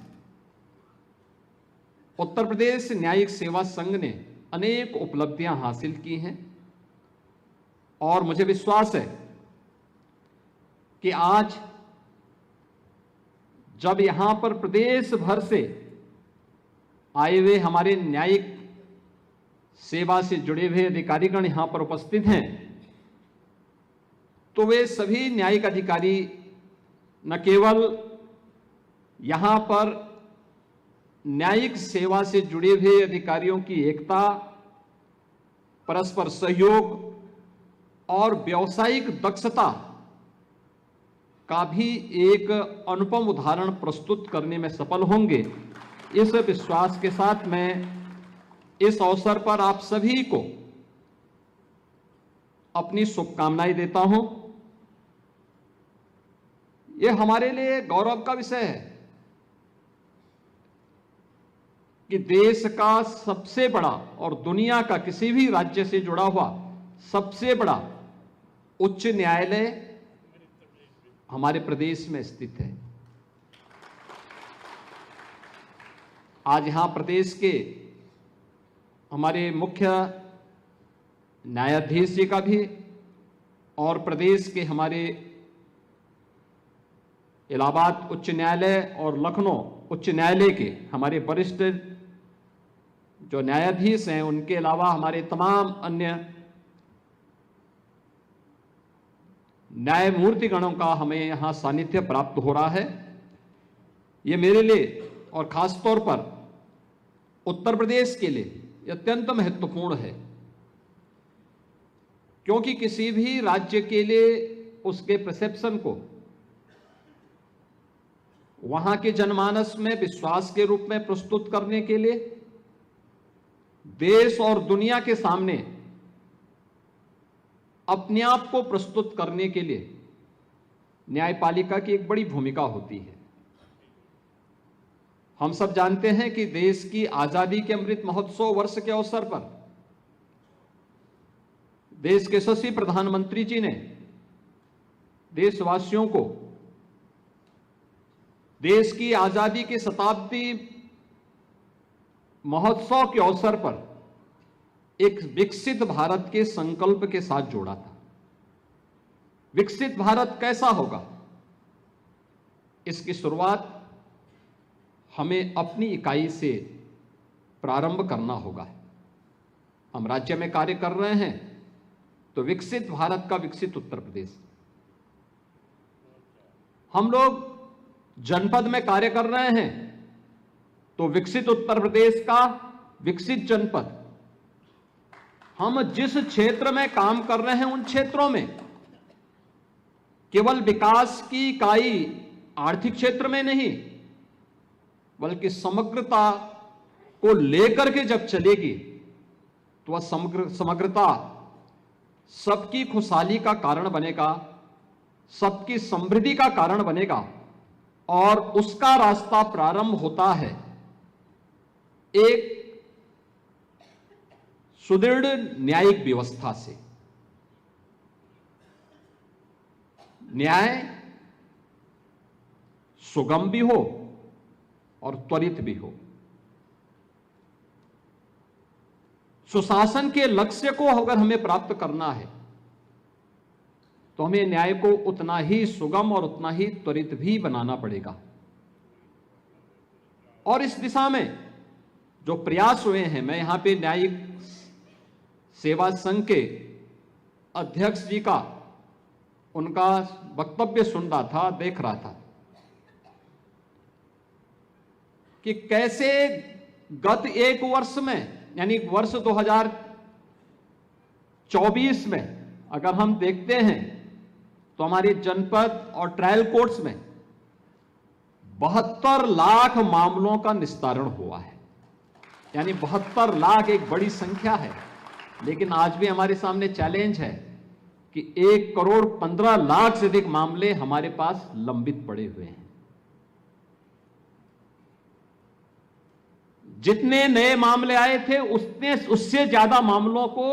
उत्तर प्रदेश न्यायिक सेवा संघ ने अनेक उपलब्धियां हासिल की हैं और मुझे विश्वास है कि आज जब यहां पर प्रदेश भर से आए हुए हमारे न्यायिक सेवा से जुड़े हुए अधिकारीगण यहां पर उपस्थित हैं, तो वे सभी न्यायिक अधिकारी न केवल यहां पर न्यायिक सेवा से जुड़े हुए अधिकारियों की एकता, परस्पर सहयोग और व्यावसायिक दक्षता का भी एक अनुपम उदाहरण प्रस्तुत करने में सफल होंगे। इस विश्वास के साथ मैं इस अवसर पर आप सभी को अपनी शुभकामनाएं देता हूं। यह हमारे लिए गौरव का विषय है कि देश का सबसे बड़ा और दुनिया का किसी भी राज्य से जुड़ा हुआ सबसे बड़ा उच्च न्यायालय हमारे प्रदेश में स्थित है। आज यहां प्रदेश के हमारे मुख्य न्यायाधीश जी का भी और प्रदेश के हमारे इलाहाबाद उच्च न्यायालय और लखनऊ उच्च न्यायालय के हमारे वरिष्ठ जो न्यायाधीश हैं, उनके अलावा हमारे तमाम अन्य न्यायमूर्ति गणों का हमें यहां सानिध्य प्राप्त हो रहा है। ये मेरे लिए और खास तौर पर उत्तर प्रदेश के लिए अत्यंत महत्वपूर्ण है, क्योंकि किसी भी राज्य के लिए उसके परसेप्शन को वहां के जनमानस में विश्वास के रूप में प्रस्तुत करने के लिए देश और दुनिया के सामने अपने आप को प्रस्तुत करने के लिए न्यायपालिका की एक बड़ी भूमिका होती है। हम सब जानते हैं कि देश की आजादी के अमृत महोत्सव वर्ष के अवसर पर देश के यशस्वी प्रधानमंत्री जी ने देशवासियों को देश की आजादी के शताब्दी महोत्सव के अवसर पर एक विकसित भारत के संकल्प के साथ जोड़ा था। विकसित भारत कैसा होगा, इसकी शुरुआत हमें अपनी इकाई से प्रारंभ करना होगा। हम राज्य में कार्य कर रहे हैं तो विकसित भारत का विकसित उत्तर प्रदेश, हम लोग जनपद में कार्य कर रहे हैं तो विकसित उत्तर प्रदेश का विकसित जनपद, हम जिस क्षेत्र में काम कर रहे हैं उन क्षेत्रों में केवल विकास की इकाई आर्थिक क्षेत्र में नहीं, बल्कि समग्रता को लेकर के जब चलेगी तो वह समग्रता सबकी खुशहाली का कारण बनेगा, सबकी समृद्धि का कारण बनेगा। और उसका रास्ता प्रारंभ होता है एक सुदृढ़ न्यायिक व्यवस्था से। न्याय सुगम भी हो और त्वरित भी हो। सुशासन के लक्ष्य को अगर हमें प्राप्त करना है तो हमें न्याय को उतना ही सुगम और उतना ही त्वरित भी बनाना पड़ेगा। और इस दिशा में जो प्रयास हुए हैं, मैं यहां पे न्यायिक सेवा संघ के अध्यक्ष जी का उनका वक्तव्य सुन रहा था, देख रहा था कि कैसे गत एक वर्ष में, यानी वर्ष 2024 में अगर हम देखते हैं तो हमारी जनपद और ट्रायल कोर्ट्स में 72 लाख मामलों का निस्तारण हुआ है। यानी 72 लाख एक बड़ी संख्या है, लेकिन आज भी हमारे सामने चैलेंज है कि 1,15,00,000 से अधिक मामले हमारे पास लंबित पड़े हुए हैं। जितने नए मामले आए थे उससे ज्यादा मामलों को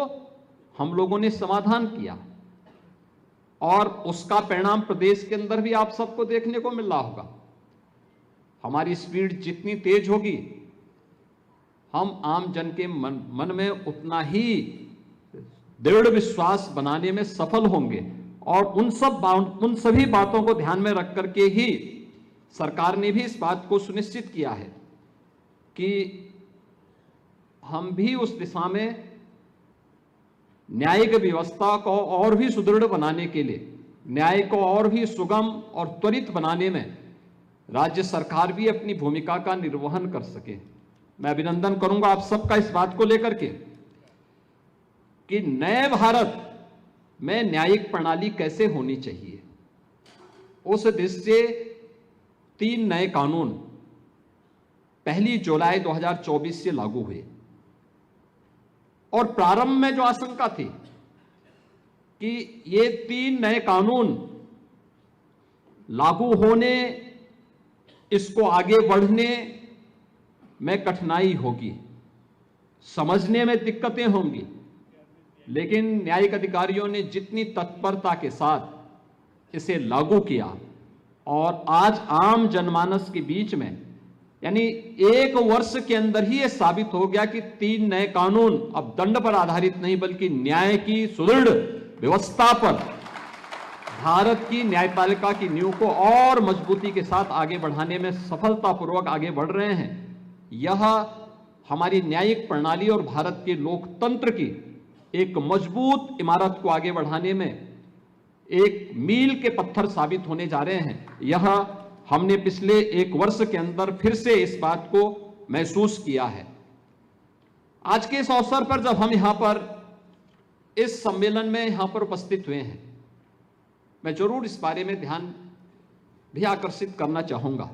हम लोगों ने समाधान किया, और उसका परिणाम प्रदेश के अंदर भी आप सबको देखने को मिल रहा होगा। हमारी स्पीड जितनी तेज होगी, हम आम जन के मन में उतना ही दृढ़ विश्वास बनाने में सफल होंगे। और उन सभी बातों को ध्यान में रख करके ही सरकार ने भी इस बात को सुनिश्चित किया है कि हम भी उस दिशा में न्यायिक व्यवस्था को और भी सुदृढ़ बनाने के लिए, न्याय को और भी सुगम और त्वरित बनाने में राज्य सरकार भी अपनी भूमिका का निर्वहन कर सके। मैं अभिनंदन करूंगा आप सबका इस बात को लेकर के कि नए भारत में न्यायिक प्रणाली कैसे होनी चाहिए। उस दृष्टि से 3 नए कानून 1 जुलाई 2024 से लागू हुए, और प्रारंभ में जो आशंका थी कि ये 3 नए कानून लागू होने, इसको आगे बढ़ने में कठिनाई होगी, समझने में दिक्कतें होंगी, लेकिन न्यायिक अधिकारियों ने जितनी तत्परता के साथ इसे लागू किया और आज आम जनमानस के बीच में, यानी 1 वर्ष के अंदर ही यह साबित हो गया कि 3 नए कानून अब दंड पर आधारित नहीं बल्कि न्याय की सुदृढ़ व्यवस्था पर भारत की न्यायपालिका की नींव को और मजबूती के साथ आगे बढ़ाने में सफलतापूर्वक आगे बढ़ रहे हैं। यह हमारी न्यायिक प्रणाली और भारत के लोकतंत्र की एक मजबूत इमारत को आगे बढ़ाने में एक मील के पत्थर साबित होने जा रहे हैं। यह हमने पिछले 1 वर्ष के अंदर फिर से इस बात को महसूस किया है। आज के इस अवसर पर जब हम यहां पर इस सम्मेलन में यहां पर उपस्थित हुए हैं, मैं जरूर इस बारे में ध्यान भी आकर्षित करना चाहूंगा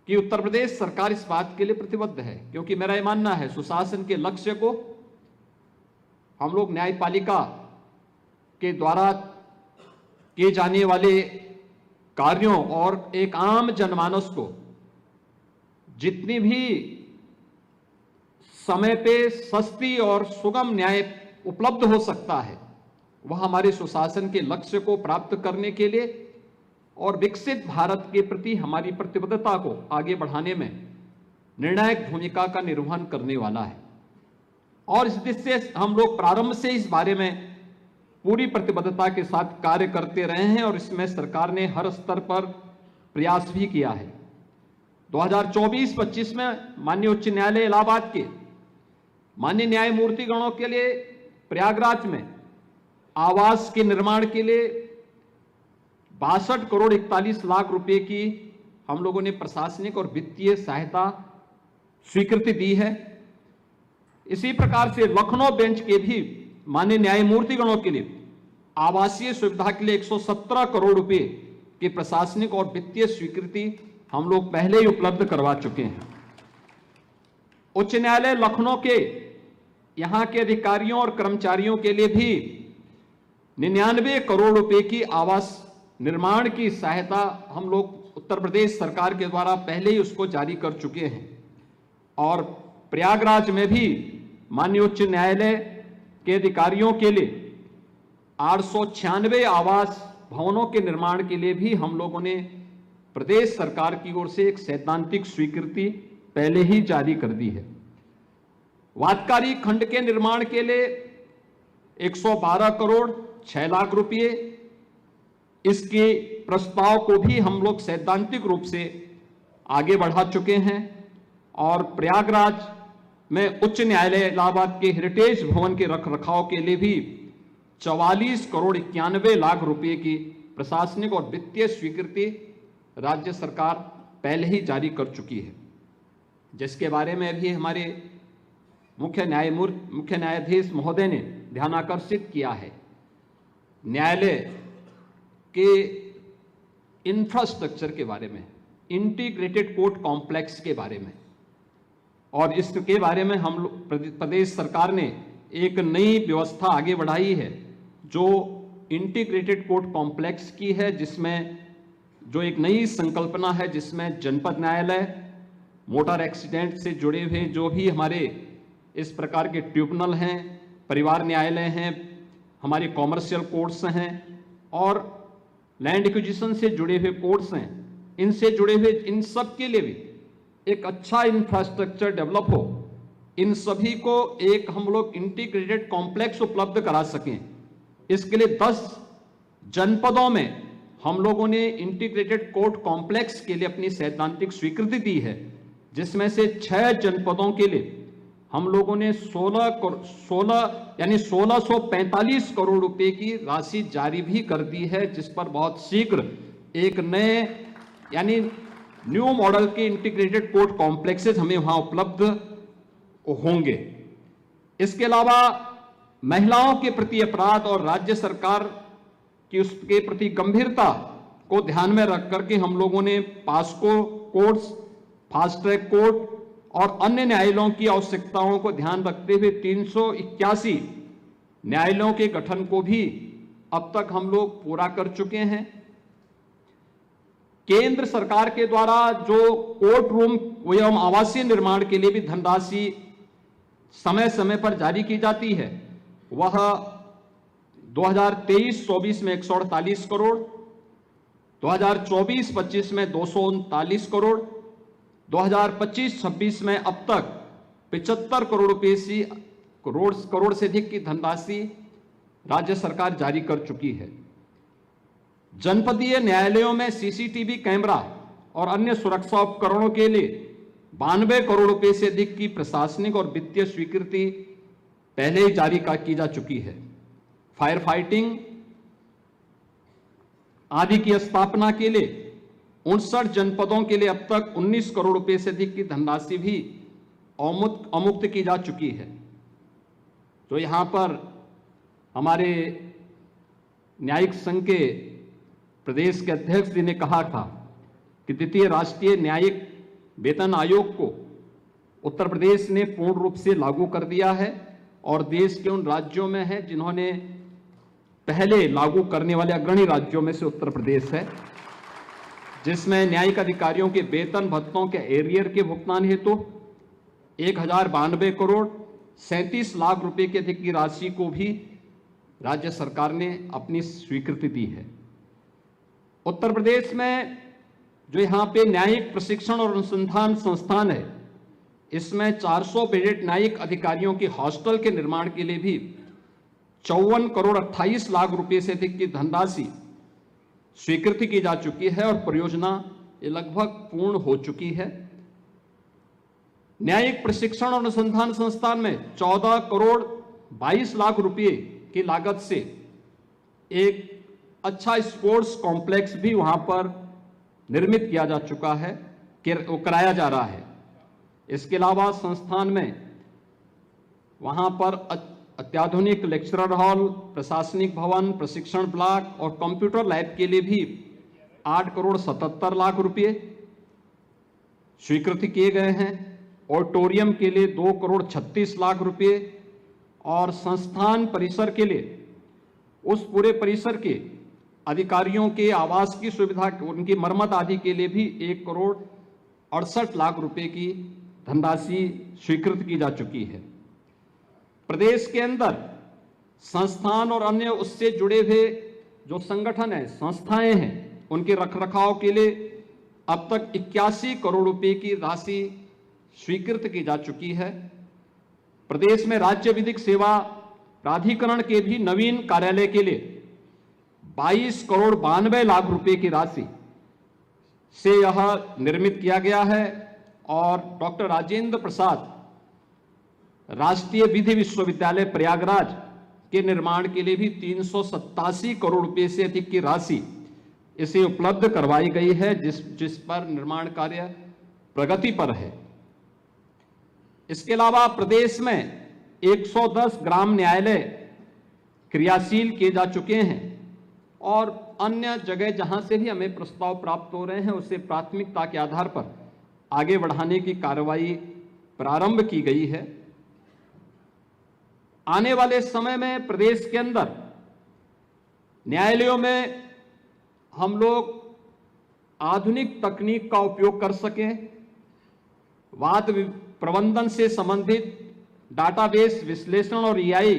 कि उत्तर प्रदेश सरकार इस बात के लिए प्रतिबद्ध है, क्योंकि मेरा यह मानना है सुशासन के लक्ष्य को हम लोग न्यायपालिका के द्वारा किए जाने वाले कार्यों और एक आम जनमानस को जितनी भी समय पे सस्ती और सुगम न्याय उपलब्ध हो सकता है, वह हमारे सुशासन के लक्ष्य को प्राप्त करने के लिए और विकसित भारत के प्रति हमारी प्रतिबद्धता को आगे बढ़ाने में निर्णायक भूमिका का निर्वहन करने वाला है। और इस दृष्टि से हम लोग प्रारंभ से इस बारे में पूरी प्रतिबद्धता के साथ कार्य करते रहे हैं और इसमें सरकार ने हर स्तर पर प्रयास भी किया है। 2024-25 में माननीय उच्च न्यायालय इलाहाबाद के माननीय न्यायमूर्तिगणों के लिए प्रयागराज में आवास के निर्माण के लिए 62 करोड़ 41 लाख रुपए की हम लोगों ने प्रशासनिक और वित्तीय सहायता स्वीकृति दी है। इसी प्रकार से लखनऊ बेंच के भी माननीय न्यायमूर्तिगणों के लिए आवासीय सुविधा के लिए 117 करोड़ रुपए की प्रशासनिक और वित्तीय स्वीकृति हम लोग पहले ही उपलब्ध करवा चुके हैं। उच्च न्यायालय लखनऊ के यहां के अधिकारियों और कर्मचारियों के लिए भी 99 करोड़ रुपए की आवास निर्माण की सहायता हम लोग उत्तर प्रदेश सरकार के द्वारा पहले ही उसको जारी कर चुके हैं। और प्रयागराज में भी माननीय उच्च न्यायालय के अधिकारियों के लिए 896 आवास भवनों के निर्माण के लिए भी हम लोगों ने प्रदेश सरकार की ओर से एक सैद्धांतिक स्वीकृति पहले ही जारी कर दी है। वातकारी खंड के निर्माण के लिए 112 करोड़ 6 लाख रुपए, इसके प्रस्ताव को भी हम लोग सैद्धांतिक रूप से आगे बढ़ा चुके हैं और प्रयागराज में उच्च न्यायालय इलाहाबाद के हेरिटेज भवन के रखरखाव के लिए भी 44 करोड़ 91 लाख रुपए की प्रशासनिक और वित्तीय स्वीकृति राज्य सरकार पहले ही जारी कर चुकी है, जिसके बारे में भी हमारे मुख्य न्यायाधीश महोदय ने ध्यानाकर्षित किया है। न्यायालय के इंफ्रास्ट्रक्चर के बारे में, इंटीग्रेटेड कोर्ट कॉम्प्लेक्स के बारे में, और इसके बारे में हम लोग प्रदेश सरकार ने एक नई व्यवस्था आगे बढ़ाई है जो इंटीग्रेटेड कोर्ट कॉम्प्लेक्स की है, जिसमें जो एक नई संकल्पना है जिसमें जनपद न्यायालय, मोटर एक्सीडेंट से जुड़े हुए जो भी हमारे इस प्रकार के ट्रिब्यूनल हैं, परिवार न्यायालय हैं, हमारे कॉमर्शियल कोर्ट्स हैं और लैंड एक्विजिशन से जुड़े हुए कोर्ट्स हैं, इनसे जुड़े हुए इन सब के लिए भी एक अच्छा इंफ्रास्ट्रक्चर डेवलप हो, इन सभी को एक हम लोग इंटीग्रेटेड कॉम्प्लेक्स उपलब्ध करा सकें। इसके लिए 10 जनपदों में हम लोगों ने इंटीग्रेटेड कोर्ट कॉम्प्लेक्स के लिए अपनी सैद्धांतिक स्वीकृति दी है, जिसमें से 6 जनपदों के लिए हम लोगों ने 1645 करोड़ रुपए की राशि जारी भी कर दी है, जिस पर बहुत शीघ्र एक नए यानी न्यू मॉडल के इंटीग्रेटेड कोर्ट कॉम्प्लेक्सेस हमें वहां उपलब्ध होंगे। इसके अलावा महिलाओं के प्रति अपराध और राज्य सरकार की उसके प्रति गंभीरता को ध्यान में रख करके हम लोगों ने POCSO courts, fast track court और अन्य न्यायालयों की आवश्यकताओं को ध्यान रखते हुए 381 न्यायालयों के गठन को भी अब तक हम लोग पूरा कर चुके हैं। केंद्र सरकार के द्वारा जो कोर्ट रूम एवं आवासीय निर्माण के लिए भी धनराशि समय समय पर जारी की जाती है, वह 2023-24 में 148 करोड़, 2024-25 में 239 करोड़, 2025-26 में अब तक 75 करोड़ से अधिक की धनराशि राज्य सरकार जारी कर चुकी है। जनपदीय न्यायालयों में सीसीटीवी कैमरा और अन्य सुरक्षा उपकरणों के लिए 92 करोड़ रुपए से अधिक की प्रशासनिक और वित्तीय स्वीकृति पहले ही जारी की जा चुकी है। फायर फाइटिंग आदि की स्थापना के लिए 59 जनपदों के लिए अब तक 19 करोड़ रुपए से अधिक की धनराशि भी अमुक्त की जा चुकी है। तो यहां पर हमारे न्यायिक संघ के प्रदेश के अध्यक्ष जी ने कहा था कि द्वितीय राष्ट्रीय न्यायिक वेतन आयोग को उत्तर प्रदेश ने पूर्ण रूप से लागू कर दिया है और देश के उन राज्यों में है जिन्होंने पहले लागू करने वाले अग्रणी राज्यों में से उत्तर प्रदेश है, जिसमें न्यायिक अधिकारियों के वेतन भत्तों के एरियर के भुगतान हेतु 1092 करोड़ 37 लाख रुपए के अधिक की राशि को भी राज्य सरकार ने अपनी स्वीकृति दी है। उत्तर प्रदेश में जो यहाँ पे न्यायिक प्रशिक्षण और अनुसंधान संस्थान है, इसमें 400 बेडेड न्यायिक अधिकारियों की हॉस्टल के निर्माण के लिए भी 54 करोड़ 28 लाख रुपए से अधिक की धनराशि स्वीकृति की जा चुकी है और परियोजना लगभग पूर्ण हो चुकी है। न्यायिक प्रशिक्षण और अनुसंधान संस्थान में 14 करोड़ 22 लाख रुपए की लागत से एक अच्छा स्पोर्ट्स कॉम्प्लेक्स भी वहां पर निर्मित किया जा चुका है, कराया जा रहा है। इसके अलावा संस्थान में वहां पर अत्याधुनिक लेक्चरर हॉल, प्रशासनिक भवन, प्रशिक्षण ब्लॉक और कंप्यूटर लैब के लिए भी 8 करोड़ 77 लाख रुपए स्वीकृति किए गए हैं। ऑडिटोरियम के लिए 2 करोड़ 36 लाख रुपए और संस्थान परिसर के लिए उस पूरे परिसर के अधिकारियों के आवास की सुविधा, उनकी मरम्मत आदि के लिए भी 1 करोड़ 68 लाख रुपए की धनराशि स्वीकृत की जा चुकी है। प्रदेश के अंदर संस्थान और अन्य उससे जुड़े हुए जो संगठन है, संस्थाएं हैं, उनके रखरखाव के लिए अब तक 81 करोड़ रुपए की राशि स्वीकृत की जा चुकी है। प्रदेश में राज्य विधिक सेवा प्राधिकरण के भी नवीन कार्यालय के लिए 22 करोड़ 92 लाख रुपए की राशि से यह निर्मित किया गया है और डॉक्टर राजेंद्र प्रसाद राष्ट्रीय विधि विश्वविद्यालय प्रयागराज के निर्माण के लिए भी 387 करोड़ रुपए से अधिक की राशि इसे उपलब्ध करवाई गई है, जिस पर निर्माण कार्य प्रगति पर है। इसके अलावा प्रदेश में 110 ग्राम न्यायालय क्रियाशील किए जा चुके हैं और अन्य जगह जहां से भी हमें प्रस्ताव प्राप्त हो रहे हैं उसे प्राथमिकता के आधार पर आगे बढ़ाने की कार्रवाई प्रारंभ की गई है। आने वाले समय में प्रदेश के अंदर न्यायालयों में हम लोग आधुनिक तकनीक का उपयोग कर सकें, वाद प्रबंधन से संबंधित डाटाबेस विश्लेषण और एआई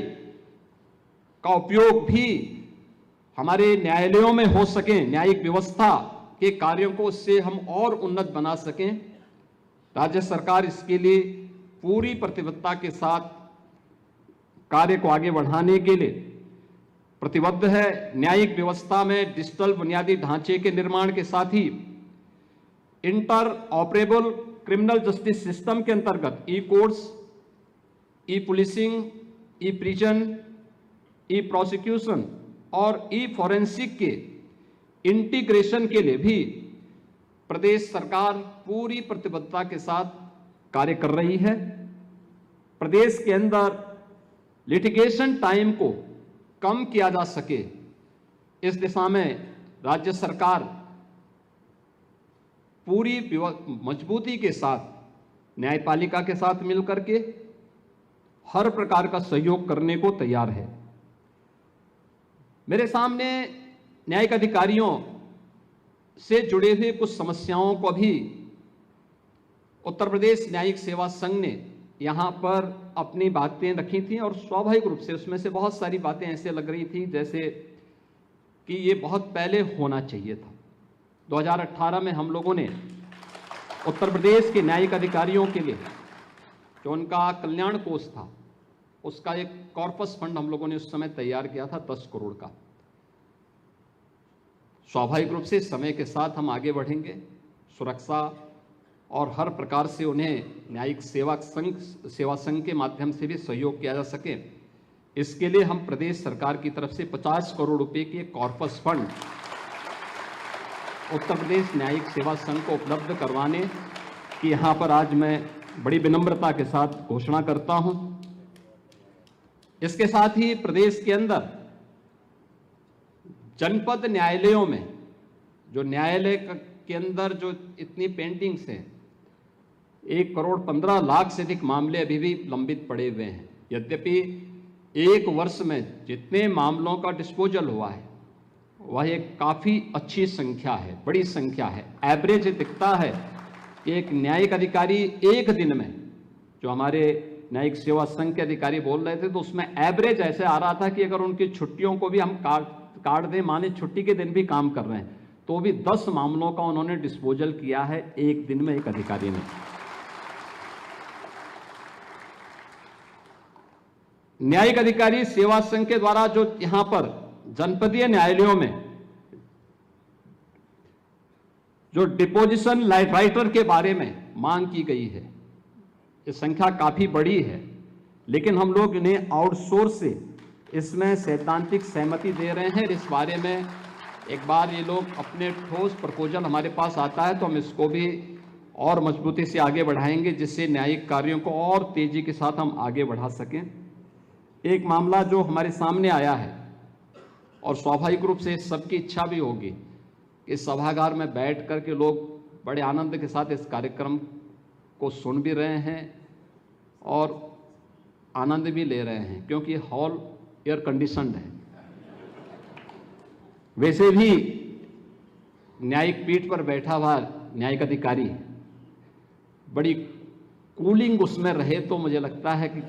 का उपयोग भी हमारे न्यायालयों में हो सके, न्यायिक व्यवस्था के कार्यों को उससे हम और उन्नत बना सकें। राज्य सरकार इसके लिए पूरी प्रतिबद्धता के साथ कार्य को आगे बढ़ाने के लिए प्रतिबद्ध है। न्यायिक व्यवस्था में डिजिटल बुनियादी ढांचे के निर्माण के साथ ही interoperable criminal justice system के अंतर्गत e courts, e policing, e prison, e prosecution और ई फॉरेंसिक के इंटीग्रेशन के लिए भी प्रदेश सरकार पूरी प्रतिबद्धता के साथ कार्य कर रही है। प्रदेश के अंदर लिटिगेशन टाइम को कम किया जा सके, इस दिशा में राज्य सरकार पूरी मजबूती के साथ न्यायपालिका के साथ मिलकर के हर प्रकार का सहयोग करने को तैयार है। मेरे सामने न्यायिक अधिकारियों से जुड़े हुए कुछ समस्याओं को भी उत्तर प्रदेश न्यायिक सेवा संघ ने यहाँ पर अपनी बातें रखी थी और स्वाभाविक रूप से उसमें से बहुत सारी बातें ऐसे लग रही थी जैसे कि ये बहुत पहले होना चाहिए था। 2018 में हम लोगों ने उत्तर प्रदेश के न्यायिक अधिकारियों के लिए जो उनका कल्याण कोष था उसका एक कॉर्पस फंड हम लोगों ने उस समय तैयार किया था 10 करोड़ का। स्वाभाविक रूप से समय के साथ हम आगे बढ़ेंगे, सुरक्षा और हर प्रकार से उन्हें न्यायिक सेवा संघ के माध्यम से भी सहयोग किया जा सके, इसके लिए हम प्रदेश सरकार की तरफ से 50 करोड़ रुपए के कॉर्पस फंड उत्तर प्रदेश न्यायिक सेवा संघ को उपलब्ध करवाने की यहाँ पर आज मैं बड़ी विनम्रता के साथ घोषणा करता हूँ। इसके साथ ही प्रदेश के अंदर जनपद न्यायालयों में जो न्यायालय के अंदर जो इतनी पेंडिंग्स हैं, 1 करोड़ 15 लाख से अधिक मामले अभी भी लंबित पड़े हुए हैं। यद्यपि एक वर्ष में जितने मामलों का डिस्पोजल हुआ है वह एक काफ़ी अच्छी संख्या है, बड़ी संख्या है। एवरेज दिखता है कि एक न्यायिक अधिकारी एक दिन में, जो हमारे न्यायिक सेवा संघ के अधिकारी बोल रहे थे, तो उसमें एवरेज ऐसे आ रहा था कि अगर उनकी छुट्टियों को भी हम काट दें, माने छुट्टी के दिन भी काम कर रहे हैं, तो भी 10 मामलों का उन्होंने डिस्पोजल किया है एक दिन में एक अधिकारी ने। न्यायिक अधिकारी सेवा संघ के द्वारा जो यहां पर जनपदीय न्यायालयों में जो डिपोजिशन राइटर के बारे में मांग की गई है, ये संख्या काफी बड़ी है, लेकिन हम लोग इन्हें आउटसोर्स से इसमें सैद्धांतिक सहमति दे रहे हैं। इस बारे में एक बार ये लोग अपने ठोस प्रपोजल हमारे पास आता है तो हम इसको भी और मजबूती से आगे बढ़ाएंगे, जिससे न्यायिक कार्यों को और तेजी के साथ हम आगे बढ़ा सकें। एक मामला जो हमारे सामने आया है और स्वाभाविक रूप से सबकी इच्छा भी होगी कि सभागार में बैठ कर के लोग बड़े आनंद के साथ इस कार्यक्रम को सुन भी रहे हैं और आनंद भी ले रहे हैं, क्योंकि हॉल एयर कंडीशनड है। वैसे भी न्यायिक पीठ पर बैठा हुआ न्यायिक अधिकारी बड़ी कूलिंग उसमें रहे तो मुझे लगता है कि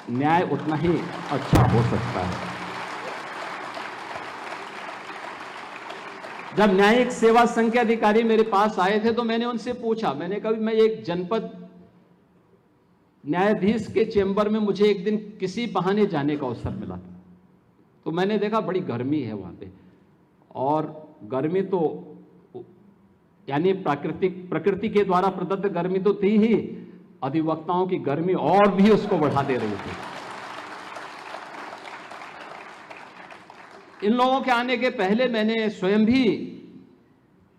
न्याय उतना ही अच्छा हो सकता है। जब न्यायिक सेवा संघ के अधिकारी मेरे पास आए थे तो मैंने उनसे पूछा, मैंने कहा मैं एक जनपद न्यायाधीश के चेंबर में मुझे एक दिन किसी बहाने जाने का अवसर मिला था, तो मैंने देखा बड़ी गर्मी है वहां पे, और गर्मी तो यानी प्रकृति के द्वारा प्रदत्त गर्मी तो थी ही, अधिवक्ताओं की गर्मी और भी उसको बढ़ा दे रही थी। इन लोगों के आने के पहले मैंने स्वयं भी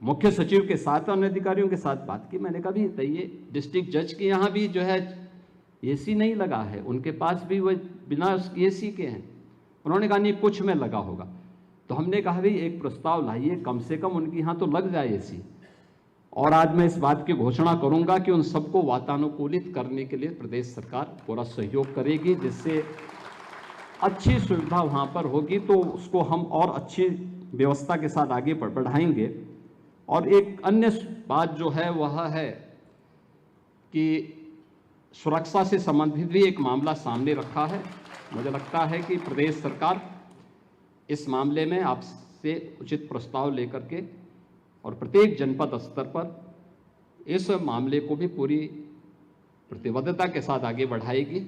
मुख्य सचिव के साथ और अधिकारियों के साथ बात की। मैंने कहा भी ये डिस्ट्रिक्ट जज के यहाँ भी जो है एसी नहीं लगा है, उनके पास भी वो बिना उसकी एसी के हैं। उन्होंने कहा नहीं कुछ में लगा होगा। तो हमने कहा भाई एक प्रस्ताव लाइए, कम से कम उनके यहाँ तो लग जाए एसी। और आज मैं इस बात की घोषणा करूंगा कि उन सबको वातानुकूलित करने के लिए प्रदेश सरकार पूरा सहयोग करेगी, जिससे अच्छी सुविधा वहाँ पर होगी तो उसको हम और अच्छी व्यवस्था के साथ आगे बढ़ाएंगे। और एक अन्य बात जो है वह है कि सुरक्षा से संबंधित भी एक मामला सामने रखा है। मुझे लगता है कि प्रदेश सरकार इस मामले में आपसे उचित प्रस्ताव लेकर के और प्रत्येक जनपद स्तर पर इस मामले को भी पूरी प्रतिबद्धता के साथ आगे बढ़ाएगी।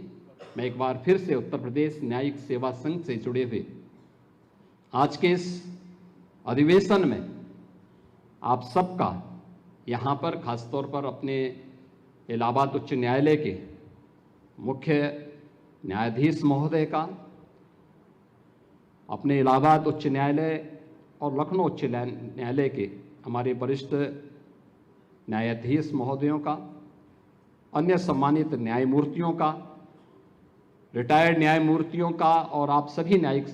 मैं एक बार फिर से उत्तर प्रदेश न्यायिक सेवा संघ से जुड़े हुए आज के इस अधिवेशन में आप सबका यहाँ पर खासतौर पर अपने इलाहाबाद उच्च न्यायालय के मुख्य न्यायाधीश महोदय का, अपने इलाहाबाद उच्च न्यायालय और लखनऊ उच्च न्यायालय के हमारे वरिष्ठ न्यायाधीश महोदयों का, अन्य सम्मानित न्यायमूर्तियों का, रिटायर्ड न्यायमूर्तियों का और आप सभी न्यायिक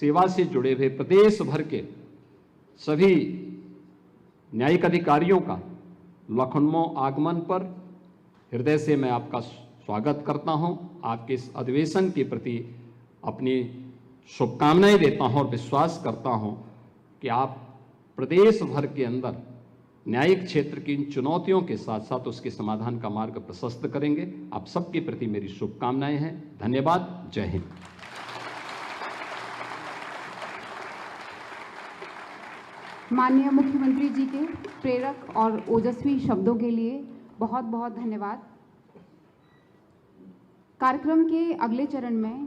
सेवा से जुड़े हुए प्रदेश भर के सभी न्यायिक अधिकारियों का लखनऊ आगमन पर हृदय से मैं आपका स्वागत करता हूं। आपके इस अधिवेशन के प्रति अपनी शुभकामनाएं देता हूं और विश्वास करता हूं कि आप प्रदेश भर के अंदर न्यायिक क्षेत्र की इन चुनौतियों के साथ साथ उसके समाधान का मार्ग प्रशस्त करेंगे। आप सबके प्रति मेरी शुभकामनाएं हैं। धन्यवाद। जय हिंद। माननीय मुख्यमंत्री जी के प्रेरक और ओजस्वी शब्दों के लिए बहुत बहुत धन्यवाद। कार्यक्रम के अगले चरण में